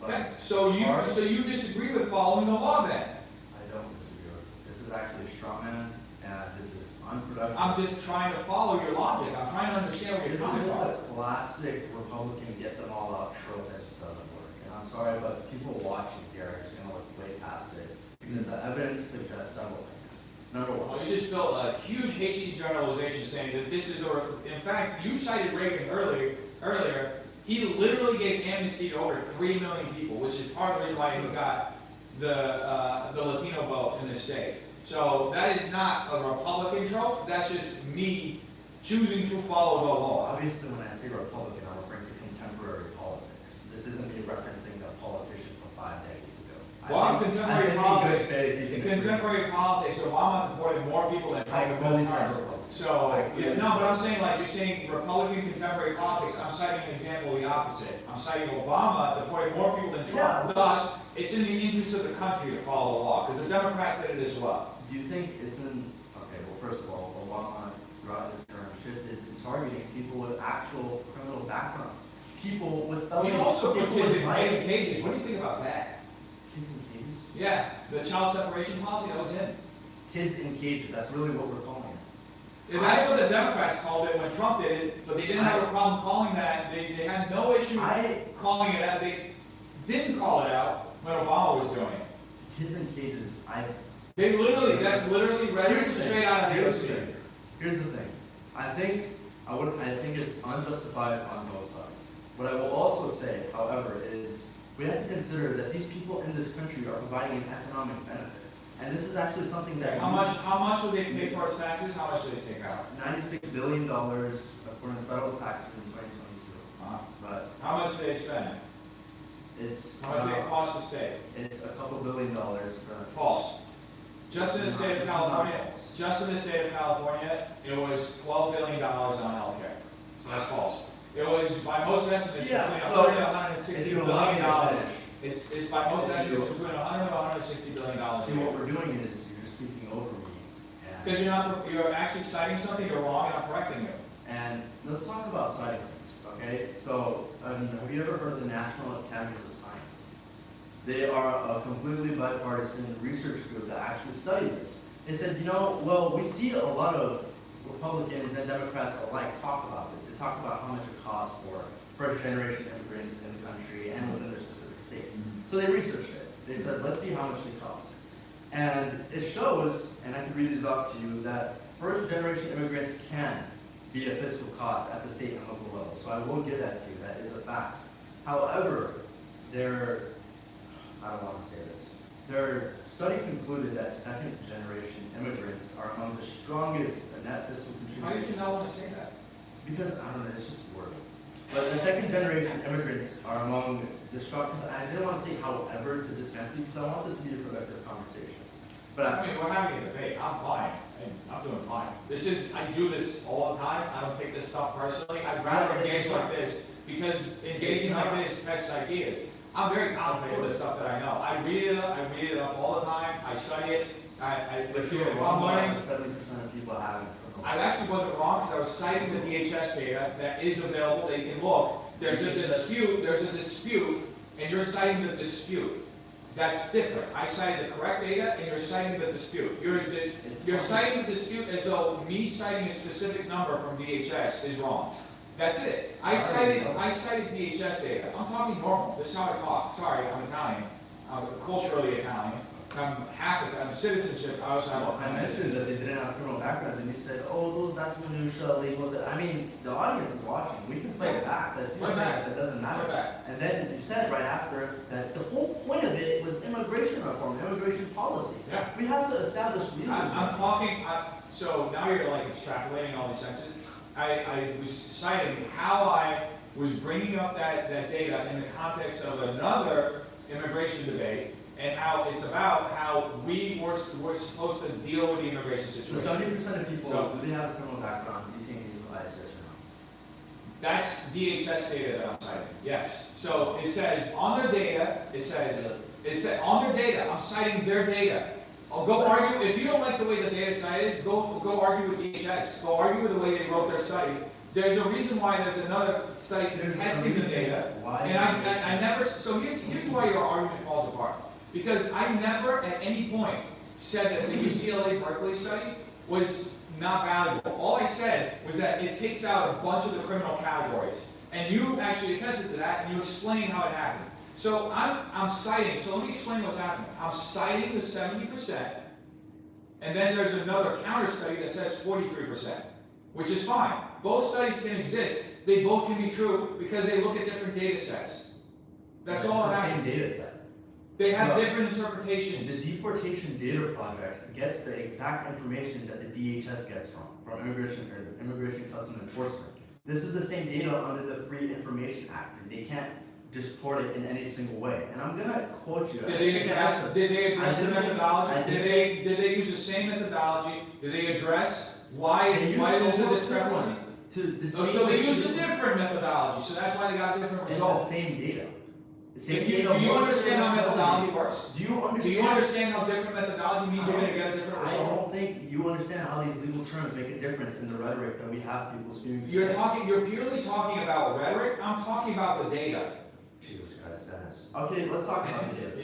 But Okay, so you disagree with following the law then? I don't disagree with it. This is actually a straw man, and this is unproductive. I'm just trying to follow your logic. I'm trying to understand where This you're is coming just from. a classic Republican get them all out trope that just doesn't work. And I'm sorry, but people watching here are just gonna look way past it because the evidence suggests several things. Number one. Well, you just built a huge hasty generalization saying that this is, or in fact, you cited Reagan earlier. He literally gave amnesty to over 3 million people, which is part of the reason why he got the Latino vote in this state. So that is not a Republican trope. That's just me choosing to follow the law. Obviously, when I say Republican, I'm referring to contemporary politics. This isn't me referencing a politician from 5 decades ago. Well, I think contemporary in politics, good faith, you in can contemporary politics, Obama deported more people than Trump in both terms. So, yeah, no, but I'm saying like, you're saying Republican contemporary politics, I'm citing an example of the opposite. I'm citing Obama deported more people than Trump, thus, it's in the interest of the country to follow the law, because the Democrat did it as well. Do you think it's in, okay, well, first of all, Obama throughout his term shifted to targeting people with actual criminal backgrounds, people with He felonies. also put people kids with in violent- cages, what do you think about that? Kids in cages? Yeah, the child separation policy, that was him. Kids in cages, that's really what we're calling it. And that's what the Democrats called it when Trump did it, but they didn't have a problem calling that, they had no issue calling it out, they didn't call it out when Obama was doing it. Kids in cages, They literally, that's literally read Here's the straight thing. out of Here's the AIPAC. thing. Here's the thing. I think it's unjustified on both sides. What I will also say, however, is we have to consider that these people in this country are providing an economic benefit. And this is actually something that How much will they pay towards taxes, how much will they take out? $96 billion according to federal taxes in 2022. But How much do they spend? it's How much do they cost the state? it's a couple $2 billion for False. Just in the state of It's not California, false. just in the state of California, it was $12 billion on healthcare. So that's false. It was, by most estimates, Yeah, between so 100 to 160 if you billion allow me to dollars. finish. It's by most If you- estimates between 100 to 160 billion dollars. See, what we're doing is you're just speaking over me. Because you're actually citing something, you're wrong, and I'm correcting you. And let's talk about citing things, okay? So, have you ever heard of the National Academies of Science? They are a completely bipartisan research group that actually studied this. They said, well, we see a lot of Republicans and Democrats alike talk about this. They talk about how much it costs for first-generation immigrants in the country and within their specific states. So they researched it. They said, let's see how much they cost. And it shows, and I can read these off to you, that first-generation immigrants can be a fiscal cost at the state and local level. So I will give that to you. That is a fact. However, I don't want to say this. Their study concluded that second-generation immigrants are among the strongest net fiscal Why do contributors. you not want to say that? Because, I don't know, it's just wording. But the second-generation immigrants are among the strongest, I didn't want to say however to dismiss you, because I want this to be a productive conversation. But I mean, we're having a debate, I'm fine, and I'm doing fine. I do this all the time, I don't take this stuff personally, I'd rather engage like this, because engaging like this tests ideas. I'm very confident in the stuff that I know. I read it up all the time, I study it, But if you were I'm wrong, learning, 70% of people haven't. I actually wasn't wrong, because I was citing the DHS data that is available, that you can look. There's a dispute, and you're citing the dispute. That's different. I cited the correct data, and you're citing the dispute. You're citing the dispute as though me citing a specific number from DHS is wrong. That's it. I cited DHS data. I'm talking normal. This is how I talk. Sorry, I'm Italian. I'm culturally Italian. I'm citizenship. I also have I mentioned that they didn't have criminal backgrounds, and you said, oh, that's minutia, legals. I mean, the audience is watching. We can play it back. That's you said that doesn't matter. And then you said right after that the whole point of it was immigration reform, immigration policy. Yeah. We have to establish legal. I'm talking, so now you're like extrapolating all these senses. I was citing how I was bringing up that data in the context of another immigration debate, and how it's about how we're supposed to deal with the immigration So situation. 70% of people, do they have a criminal background, detainees of ICE, yes or no? That's DHS data that I'm citing, yes. So it says, on their data, it says, on their data, I'm citing their data. I'll go argue, if you don't like the way the data is cited, go argue with DHS. Go argue with the way they wrote their study. There's a reason why there's another study testing the data. And I never, so here's why your argument falls apart. Because I never at any point said that the UCLA Berkeley study was not valuable. All I said was that it takes out a bunch of the criminal categories. And you actually attested to that, and you explained how it happened. So I'm citing, so let me explain what's happening. I'm citing the 70%, and then there's another counter study that says 43%, which is fine. Both studies can exist. They both can be true because they look at different data sets. That's all that happens. Same data set. They have No. different interpretations. The Deportation Data Project gets the exact information that the DHS gets from Immigration Customs Enforcement. This is the same data under the Free Information Act. They can't support it in any single way. And I'm gonna quote you. Did they address the methodology? Did they use the same methodology? Did they address why there's a discrepancy? So they used a different methodology, so that's why they got different It's results. the same data. The Do same data. you understand how methodology works? Do you understand? Do you understand how different methodology means you're gonna get a different I result? don't think you understand how these legal terms make a difference in the rhetoric that we have people spewing. You're purely talking about rhetoric, I'm talking about the data. Jesus Christ, Dennis. Okay, let's talk about the data.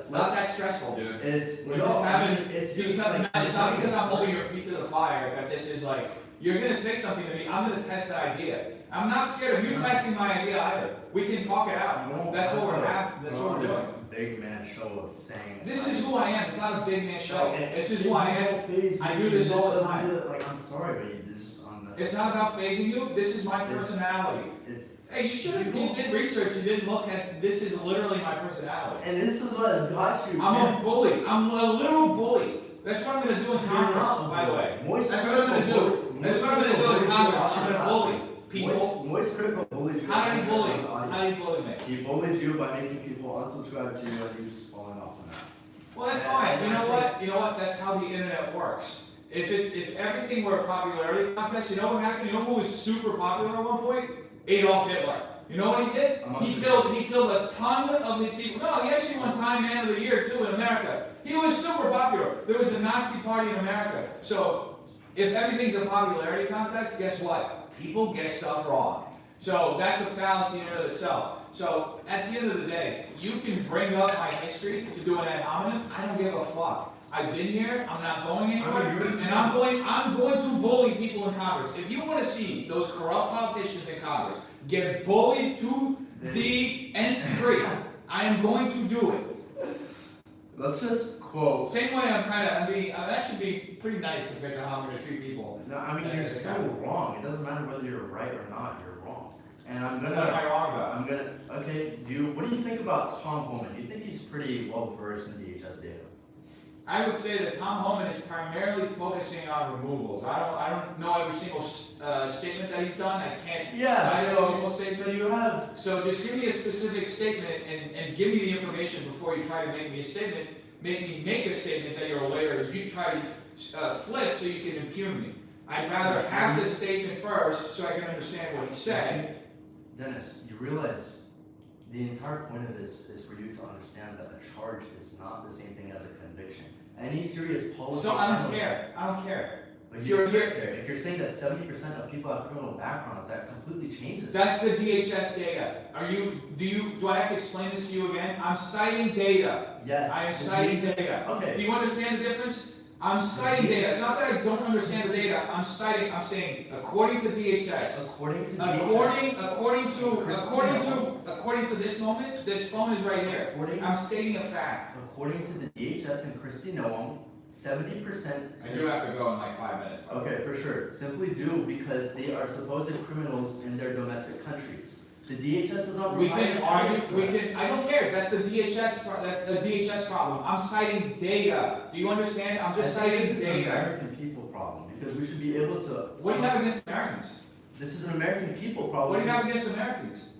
It's not that stressful, dude. It's We're just having, it's it's not because I'm holding your feet to the fire that this is like, you're gonna say something to me, I'm gonna test the idea. I'm not scared of you testing my idea either. We can talk it out. That's what we're having, that's what we're doing. Big man show of saying. This is who I am, it's not a big man show. This is who I am. I do do this all the time. Like, I'm sorry, but this is unnecessary. It's not about phasing you, this is my personality. It's, Hey, you should have, you did research, you didn't look at, this is literally my personality. and this is what has got you. I'm a bully, I'm a little bully. That's what I'm gonna do in Congress, by the way. That's what I'm gonna do. That's what I'm gonna do in Congress, I'm gonna bully people. Moist critical bullied you. How do you bully? How do you bully me? He bullied you by making people unsubscribe to you and you just falling off on that. Well, that's fine, you know what, that's how the internet works. If everything were a popularity contest, you know what happened? You know who was super popular at one point? Adolf Hitler. You know what he did? He killed a ton of his people. No, he actually won Time Man of the Year too in America. He was super popular. There was the Nazi Party in America. So if everything's a popularity contest, guess what? People get stuff wrong. So that's a fallacy in and of itself. So at the end of the day, you can bring up my history to do an ad hominem. I don't give a fuck. I've been here, I'm not going anywhere, and I'm going to bully people in Congress. If you want to see those corrupt politicians in Congress get bullied to the nth degree, I am going to do it. Let's just quote. Same way I'm actually being pretty nice compared to how I'm going to treat people. No, I mean, you're still wrong. It doesn't matter whether you're right or not, you're wrong. And I'm gonna. What am I wrong about? Okay, what do you think about Tom Homan? Do you think he's pretty well versed in DHS data? I would say that Tom Homan is primarily focusing on removals. I don't know every single statement that he's done. I can't cite every single statement. So you have. So just give me a specific statement and give me the information before you try to make me a statement. Make me make a statement that you're aware of. You try to flip so you can impugn me. I'd rather have the statement first so I can understand what he said. Dennis, you realize the entire point of this is for you to understand that a charge is not the same thing as a conviction. Any serious policy. So I don't care. I don't care. If you're saying that 70% of people have criminal backgrounds, that completely changes. That's the DHS data. Do I have to explain this to you again? I'm citing data. Yes. I am citing data. Okay. Do you understand the difference? I'm citing data. It's not that I don't understand the data. I'm saying, according to DHS. According to this moment, this phone is right here. I'm stating a fact. According to the DHS and Christy Noam, 70%. I do have to go in like 5 minutes. Okay, for sure. Simply do because they are supposed criminals in their domestic countries. The DHS is not. We can argue. I don't care. That's the DHS. That's a DHS problem. I'm citing data. Do you understand? I'm just citing data. This is an data. American people problem because we should be able to. What do you have against Americans? This is an American people problem. What do you have against Americans?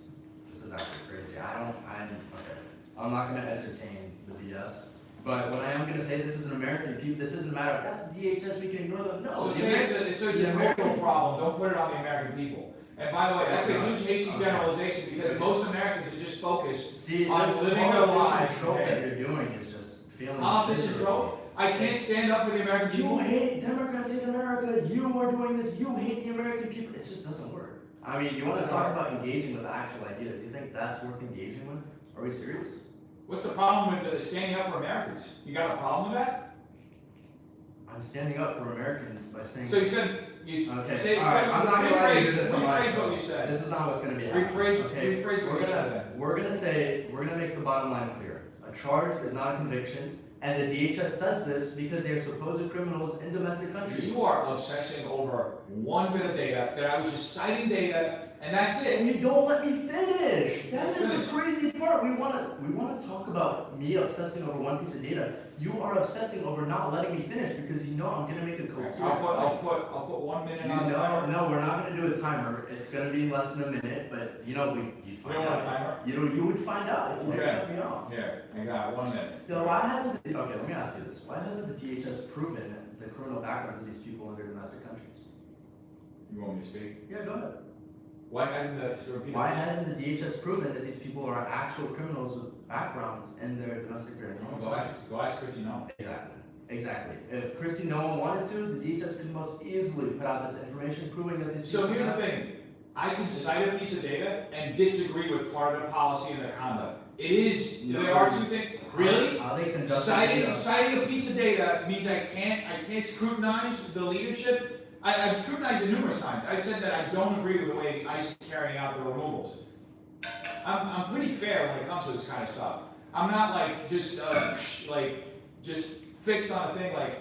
This is actually crazy. I'm not going to entertain the BS. But what I am going to say, this is an American people. This isn't a matter of that's the DHS. We can ignore them. No. So say it's a cultural problem. Don't put it on the American people. And by the way, that's a huge hasty generalization because most Americans are just focused on living their lives. The trope that you're doing is just feeling. Politician trope. I can't stand up for the American people. You hate Democrats in America. You are doing this. You hate the American people. It just doesn't work. I mean, you want to talk about engaging with actual ideas. You think that's worth engaging with? Are we serious? What's the problem with standing up for Americans? You got a problem with that? I'm standing up for Americans by saying. So you said. Okay. I'm not going to lie to you this on my rephrase what you said. This is not what's going to be happening. Rephrase what you said. We're going to make the bottom line clear. A charge is not a conviction. And the DHS says this because they are supposed criminals in domestic countries. You are obsessing over one bit of data that I was just citing data, and that's it. And you don't let me finish. That is Finish. the crazy part. We wanna talk about me obsessing over one piece of data. You are obsessing over not letting me finish because you know I'm gonna make a coherent I'll point. put 1 minute You on the timer. no, we're not gonna do a timer. It's gonna be less than a minute, but you'd We find don't want a out. timer? You would find out if you didn't Okay. cut me off. Here, I got 1 minute. So why hasn't okay, let me ask you this. Why hasn't the DHS proven the criminal backgrounds of these people in their domestic countries? You want me to speak? Yeah, go ahead. Why hasn't the repeat? Why hasn't the DHS proven that these people are actual criminals with backgrounds in their domestic Go ask Chrissy no. Exactly. If Christy no one wanted to, the DHS could most easily put out this information proving that these people. So here's the thing, I can cite a piece of data and disagree with part of their policy and their conduct. It is, there are two things, really? How they conduct the Citing data. a piece of data means I can't scrutinize the leadership. I've scrutinized it numerous times. I said that I don't agree with the way ICE is carrying out the removals. I'm pretty fair when it comes to this kind of stuff. I'm not like just fixed on a thing like.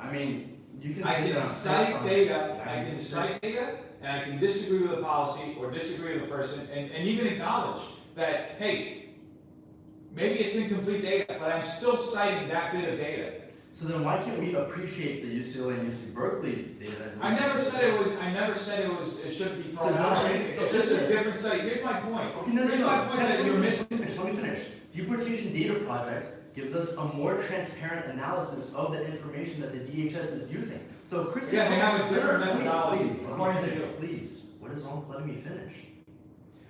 I mean, you can. I say can that I'm cite fixed on- data, Yeah, I can cite data, and I can disagree with the policy or disagree with the person, and even acknowledge that, hey, maybe it's incomplete data, but I'm still citing that bit of data. So then why can't we appreciate the UCLA and UC Berkeley data? I never said it shouldn't be thrown out. It's just a different study. Here's my point. Okay, no, Here's my point that you're missing. Let me finish. Deportation Data Project gives us a more transparent analysis of the information that the DHS is using. So if Christy. Yeah, they have a different methodology, Please, according to let me you. finish, please. What is wrong with letting me finish?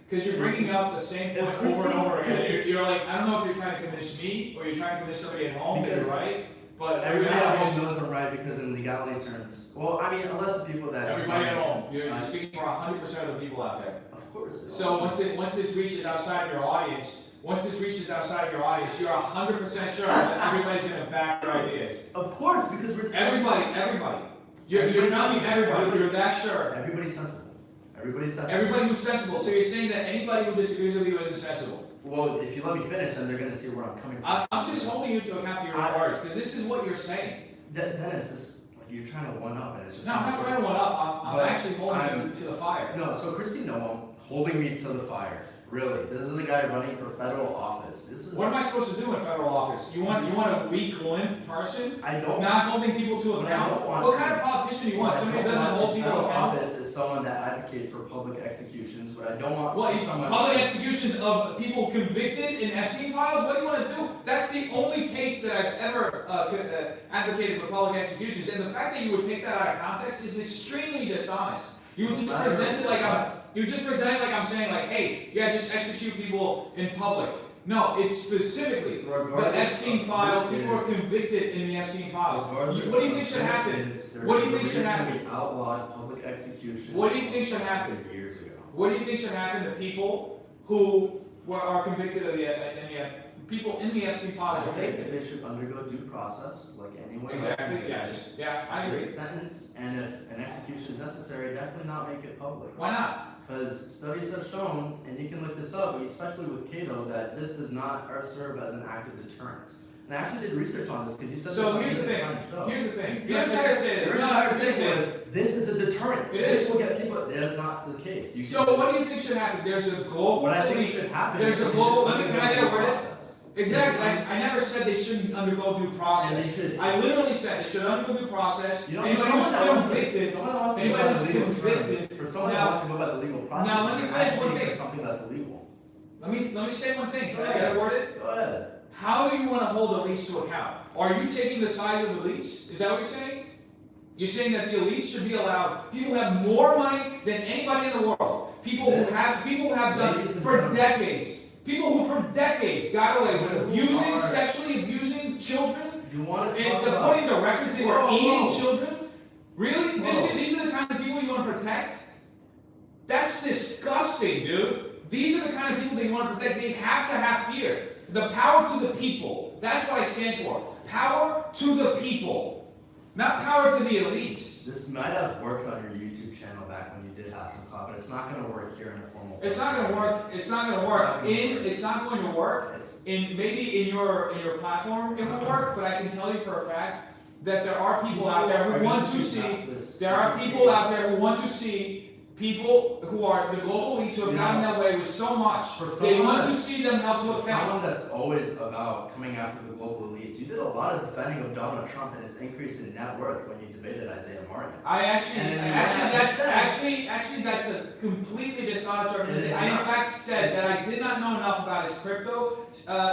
Because you're bringing up the same If point Christy- over and over again. because- You're like, I don't know if you're trying to convince me or you're trying to convince somebody at home that you're Because right, but Everybody everybody at else. home knows I'm right because in legality terms, well, I mean, unless the people that. Everybody at home, you're speaking for 100% of the people out there. Of course. So once this reaches outside of your audience, you're 100% sure that everybody's gonna back your ideas. Of course, because we're. Everybody. You're telling me everybody, you're that sure. Everybody's sensible. Everybody's sensible. Everybody who's sensible, so you're saying that anybody who disagrees with you isn't sensible. Well, if you let me finish, then they're gonna see where I'm coming from. I'm just holding you to account to your words, because this is what you're saying. Dennis, this, like, you're trying to one up and it's just. No, I'm not trying to one up, I'm But actually holding I'm- you to the fire. No, so Christy Noam holding me to the fire. Really, this is the guy running for federal office. This is. What am I supposed to do in federal office? You want a weak, limp person? I don't. Not holding people to But I account? don't want What to- kind of politician do you want? What I Somebody who don't doesn't want hold in people federal accountable? office is someone that advocates for public executions, but I don't want. What, someone. public executions of people convicted in Epstein files? What do you want to do? That's the only case that I've ever advocated for public executions, and the fact that you would take that out of context is extremely dishonest. You would just present it like I'm saying like, hey, yeah, just execute people in public. No, it's specifically the Regardless Epstein of files. who it People are is. convicted in the Epstein files. Regardless What do you of think should who it happen? is, there What do you is a think should reason happen? we outlawed public execution. What do you think should happen? Years ago. What do you think should happen to people who are convicted of people in the Epstein I files are think convicted? that they should undergo due process like anyone else. Exactly, yes. Yeah, I agree. Great sentence, and if an execution is necessary, definitely not make it public. Why not? Because studies have shown, and you can look this up, especially with Cato, that this does not serve as an act of deterrence. And I actually did research on this because you said. So this here's the on thing. your show. Here's the thing. Your Yes, I entire- say your that. entire No, here's thing the was, this is a deterrence. It This is. will get people. That is not the case. You So can- what do you think should happen? There's a global What I think elite. should happen. There's is a they global. should Can I undergo get a due word? process. Exactly. I never said they shouldn't undergo due And process. they should. I literally said they should undergo due process. You know, Anybody for who's someone that wants to- convicted. someone that wants to go Anybody by the who's legal convicted. terms, for someone Now- that wants to go by the legal process, now let me you're finish one asking thing. for something that's illegal. Let me say one thing. Can Go I ahead. get a word it? Go ahead. How do you want to hold elites to account? Are you taking the side of elites? Is that what you're saying? You're saying that the elites should be allowed. People who have more money than anybody in the world. People who have done Ladies and for gentlemen. decades. People who for decades got away with abusing, Are- sexually abusing children, You want to and talk about. according to records, they were Whoa, eating whoa. children. Really? Whoa. These are the kind of people you want to protect? That's disgusting, dude. These are the kind of people that you want to protect. They have to have fear. The power to the people. That's what I stand for. Power to the people. Not power to the elites. This might have worked on your YouTube channel back when you did have some clout, but it's not gonna work here in a formal. It's not gonna work. It's not gonna work. It's not going to work. It's, Maybe in your platform it will work, but I can tell you for a fact that there are people out there who want to see. There are people out there who want to see people who are the global elites who have gotten that way with so much. They want to see them held to For account. someone that's always about coming after the global elites, you did a lot of defending of Donald Trump and his increase in net worth when you debated Isaiah Martin. That's a completely dishonest representation. I in fact said that I did not know enough about his crypto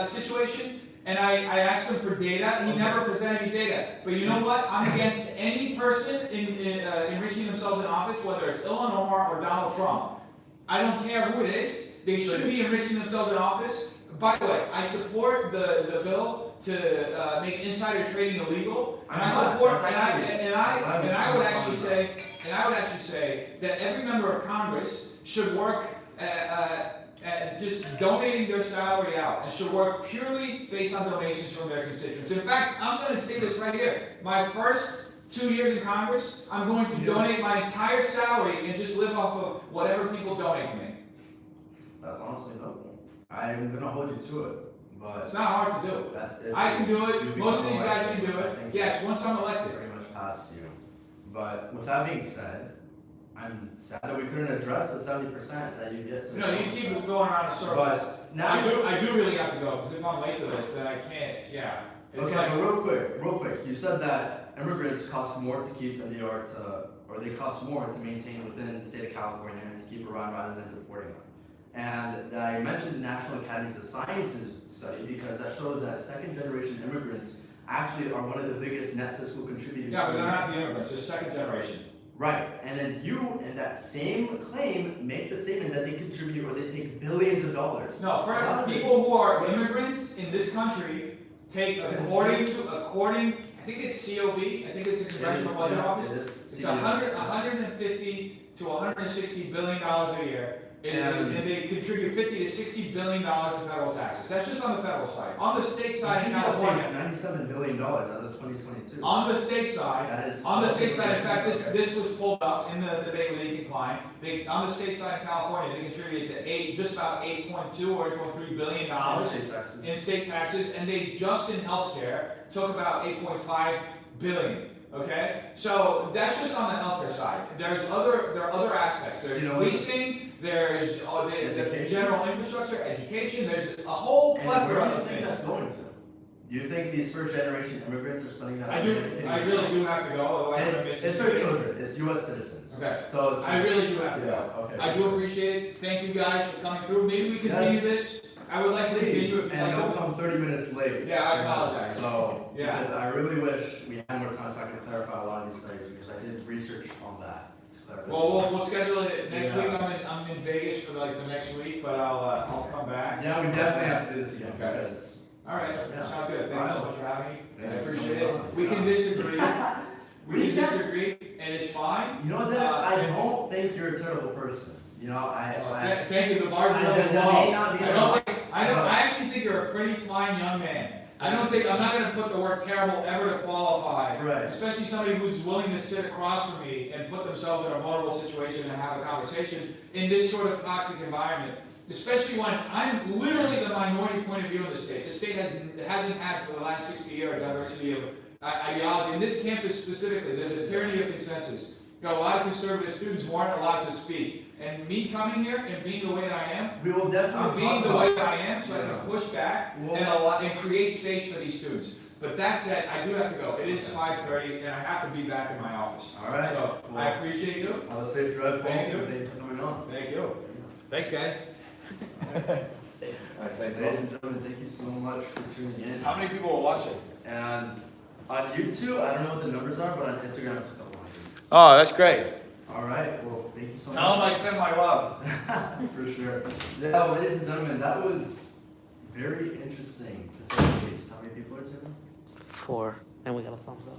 situation, and I asked him for data. He never presented me data. But you know what? I'm against any person enriching themselves in office, whether it's Ilhan Omar or Donald Trump. I don't care who it is. They should be enriching themselves in office. By the way, I support the bill to make insider trading illegal. And I support, and I would actually say that every member of Congress should work just donating their salary out and should work purely based on donations from their constituents. In fact, I'm going to say this right here. My first 2 years in Congress, I'm going to donate my entire salary and just live off of whatever people donate to me. That's honestly noble. I'm gonna hold you to it, but It's not hard to do. that's if I can do it. you Most of become these guys elected, can do which I it. think Yes, once I'm elected. very much past you. But with that being said, I'm sad that we couldn't address the 70% that you get to. You know, you keep going around in circles. But now, I do really have to go, because if I'm late to this, then I can't, yeah. It's okay, like, but real quick, you said that immigrants cost more to keep than they are to, or they cost more to maintain within the state of California and to keep around rather than deporting them. And I mentioned the National Academies of Sciences study because that shows that second generation immigrants actually are one of the biggest net fiscal contributors. yeah, but they're not the immigrants, they're second generation. Right, and then you, in that same claim, make the statement that they contribute or they take billions of dollars. No, for people who are immigrants in this country, take according, I think it's COB, I think it's the Congressional Budget Office, it's 150 to 160 billion dollars a year. And they contribute 50 to 60 billion dollars in federal taxes. That's just on the federal side. On the state side in California, $97 billion as of 2022. on the state side, in fact, this was pulled up in the debate with Ethan Klein. On the state side in California, they contributed to just about 8.2 or 8.3 billion dollars in state taxes, and they just in healthcare took about 8.5 billion. Okay, so that's just on the healthcare side. There are other aspects. There's policing. There's the general infrastructure, education. There's a whole plethora of things. That's going to. Do you think these first generation immigrants are spending that? I really do have to go. Otherwise, it's their children. It's U.S. citizens. Okay. So it's I really do have to go. Okay. I do appreciate it. Thank you guys for coming through. Maybe we continue this. I would like to continue it. And don't come 30 minutes late. Yeah, I apologize. So, Yeah. because I really wish we had more time so I could clarify a lot of these things because I did research on that. Well, we'll schedule it next week. I'm in Vegas for like the next week, but I'll come back. Yeah, we definitely have to do this again Okay. because. All right, Yeah. sounds good. Thanks so much for having me. I Thank you. appreciate it. We can disagree. We can disagree, and it's fine. You know, Dennis, I don't think you're a terrible person. You know, Thank you. The bar's I- really that low. may not be I actually think you're a pretty fine young man. I'm not gonna put the word terrible ever to qualify. Right. Especially somebody who's willing to sit across from me and put themselves in a vulnerable situation and have a conversation in this sort of toxic environment. Especially when I'm literally the minority point of view in the state. The state hasn't had for the last 60 years a diversity of ideology. In this campus specifically, there's a tyranny of consensus. You got a lot of conservative students who aren't allowed to speak. And me coming here and being the way that I am, we will definitely being talk the about way that I am, so I can push back and create space for these students. But that said, I do have to go. It is 5:30, and I have to be back in my office. All right. So Well, I appreciate you. have a safe drive. Thank you. Thank you for coming on. Thank you. Thanks, guys. Ladies and gentlemen, thank you so much for tuning in. How many people are watching? And on YouTube, I don't know what the numbers are, but on Instagram, it's a couple hundred. Oh, that's great. All right. Well, thank you so much. Tell them I send my love. For sure. Yeah, well, ladies and gentlemen, that was very interesting to say the least. How many people are tuning? 4, and we got a thumbs up.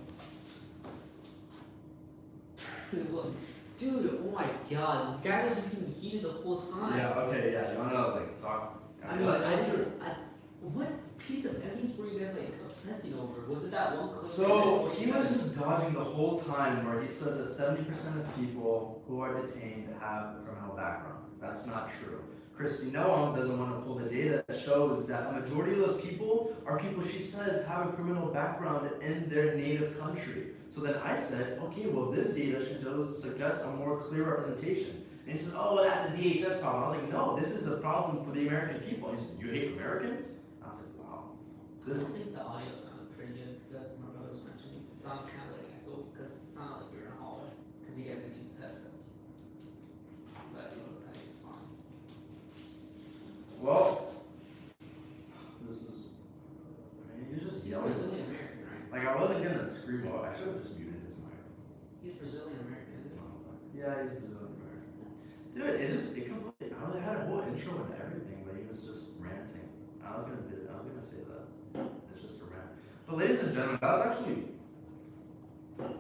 Look, dude, oh my god, the guy was just getting heated the whole time. Yeah. Okay. Yeah. You wanna like talk? I mean, what piece of evidence were you guys like obsessing over? Was it that one clip? So he was just dodging the whole time where he says that 70% of people who are detained have a criminal background. That's not true. Christy Noam doesn't want to pull the data that shows that a majority of those people are people she says have a criminal background in their native country. So then I said, okay, well this data should suggest a more clear representation. And he said, oh, well, that's a DHS problem. I was like, no, this is a problem for the American people. And he said, you hate Americans? I was like, wow. I think the audio sounded pretty good because my brother was mentioning it sounded kind of like echo because it sounded like you were in a hallway because you guys didn't use the headsets. But I think it's fine. Well, this is, I mean, you're just He's yelling. Brazilian American, right? Like, I wasn't gonna scream out. I should have just muted his mic. He's Brazilian American, isn't he? Yeah, he's Brazilian American. Dude, it completely, I had a whole intro and everything, but he was just ranting. I was gonna say that. It's just a rant. But ladies and gentlemen, that was actually,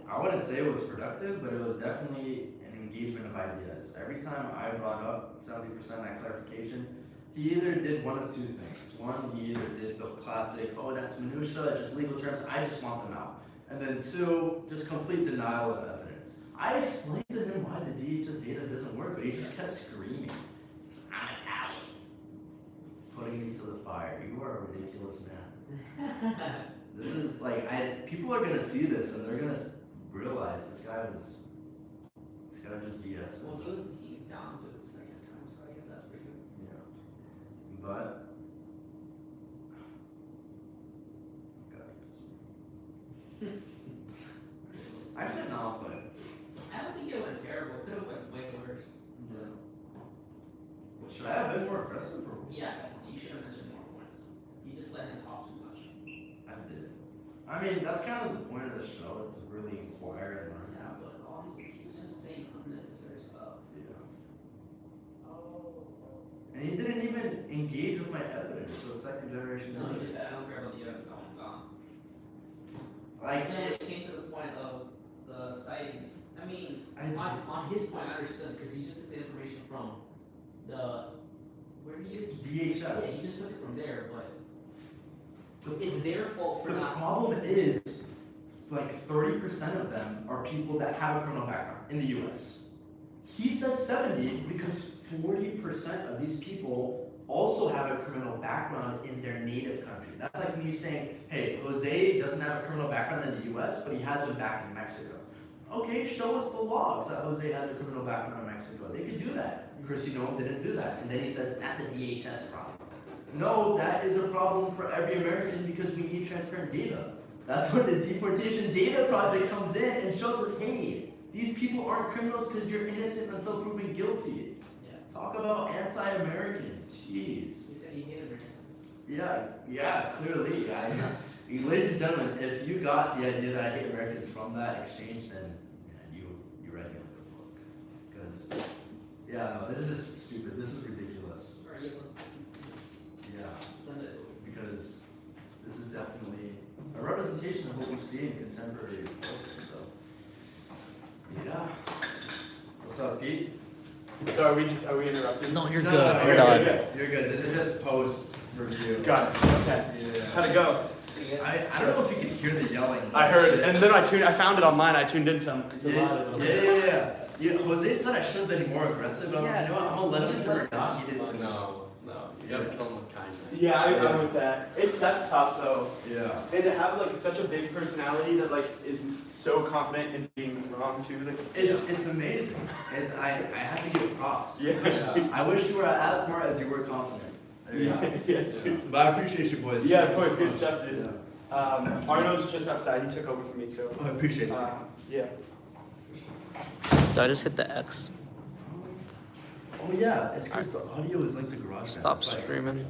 I wouldn't say it was productive, but it was definitely an engagement of ideas. Every time I brought up 70% of that clarification, he either did one of two things. One, he either did the classic, oh, that's minutia, just legal terms, I just want them out. And then two, just complete denial of evidence. I explained to him why the DHS data doesn't work, but he just kept screaming. I'm Italian. Putting me to the fire. You are a ridiculous man. This is like, people are gonna see this and they're gonna realize this guy was just BS. Well, he's down to it the second time, so I guess that's pretty good. Yeah. But actually no, but I don't think it went terrible. It could have went way worse. should I have been more aggressive or Yeah, you should have mentioned more points. You just let him talk too much. I did. I mean, that's kind of the point of the show, it's to really inquire and learn. Yeah, but he was just saying unnecessary stuff. Yeah. And he didn't even engage with my evidence, so second generation. No, he just said, I don't care about the evidence, I want it gone. Like, And then when it came to the point of the citing, I mean, I on his point, I understood, because he just took the information from where did he use? Yeah, he DHS. just took it from there, but it's their fault for The not. problem is, like 30% of them are people that have a criminal background in the US. He says 70 because 40% of these people also have a criminal background in their native country. That's like me saying, hey, Jose doesn't have a criminal background in the US, but he has one back in Mexico. Okay, show us the logs that Jose has a criminal background in Mexico. They could do that. Christy Noam didn't do that. And then he says, that's a DHS problem. No, that is a problem for every American because we need transparent data. That's where the Deportation Data Project comes in and shows us, hey, these people aren't criminals because you're innocent until proven guilty. Yeah. Talk about anti-American. Jeez. He said he hated Americans. Yeah, clearly. Ladies and gentlemen, if you got the idea that I hate Americans from that exchange, then you read me like a book. Because, no, this is just stupid. This is ridiculous. Or you Yeah, send it. because this is definitely a representation of what we see in contemporary culture. So, yeah. What's up, Pete? So are we interrupting? No, you're No, good. no, You're you're done. good. You're good. This is just post review. Got it, okay. Yeah. How'd it go? I don't know if you can hear the yelling. I heard it, and then I found it online, I tuned in some. Yeah. Jose said I should have been more aggressive. I was like, you know what, I'm gonna let him serve not. He did some. No, you gotta kill him with kindness. Yeah, I'm with that. That's tough though. Yeah. And to have like such a big personality that like is so confident in being wrong too. Like, It's amazing. I have to give props. yeah. I wish you were as smart as you were confident. Yes. Yeah. But I appreciate you boys. Yeah, of course, good So stuff, much. dude. Arno's just outside, he took over for me, so, I appreciate you. yeah. Did I just hit the X? Oh yeah, it's because the audio is like the garage. Stop streaming.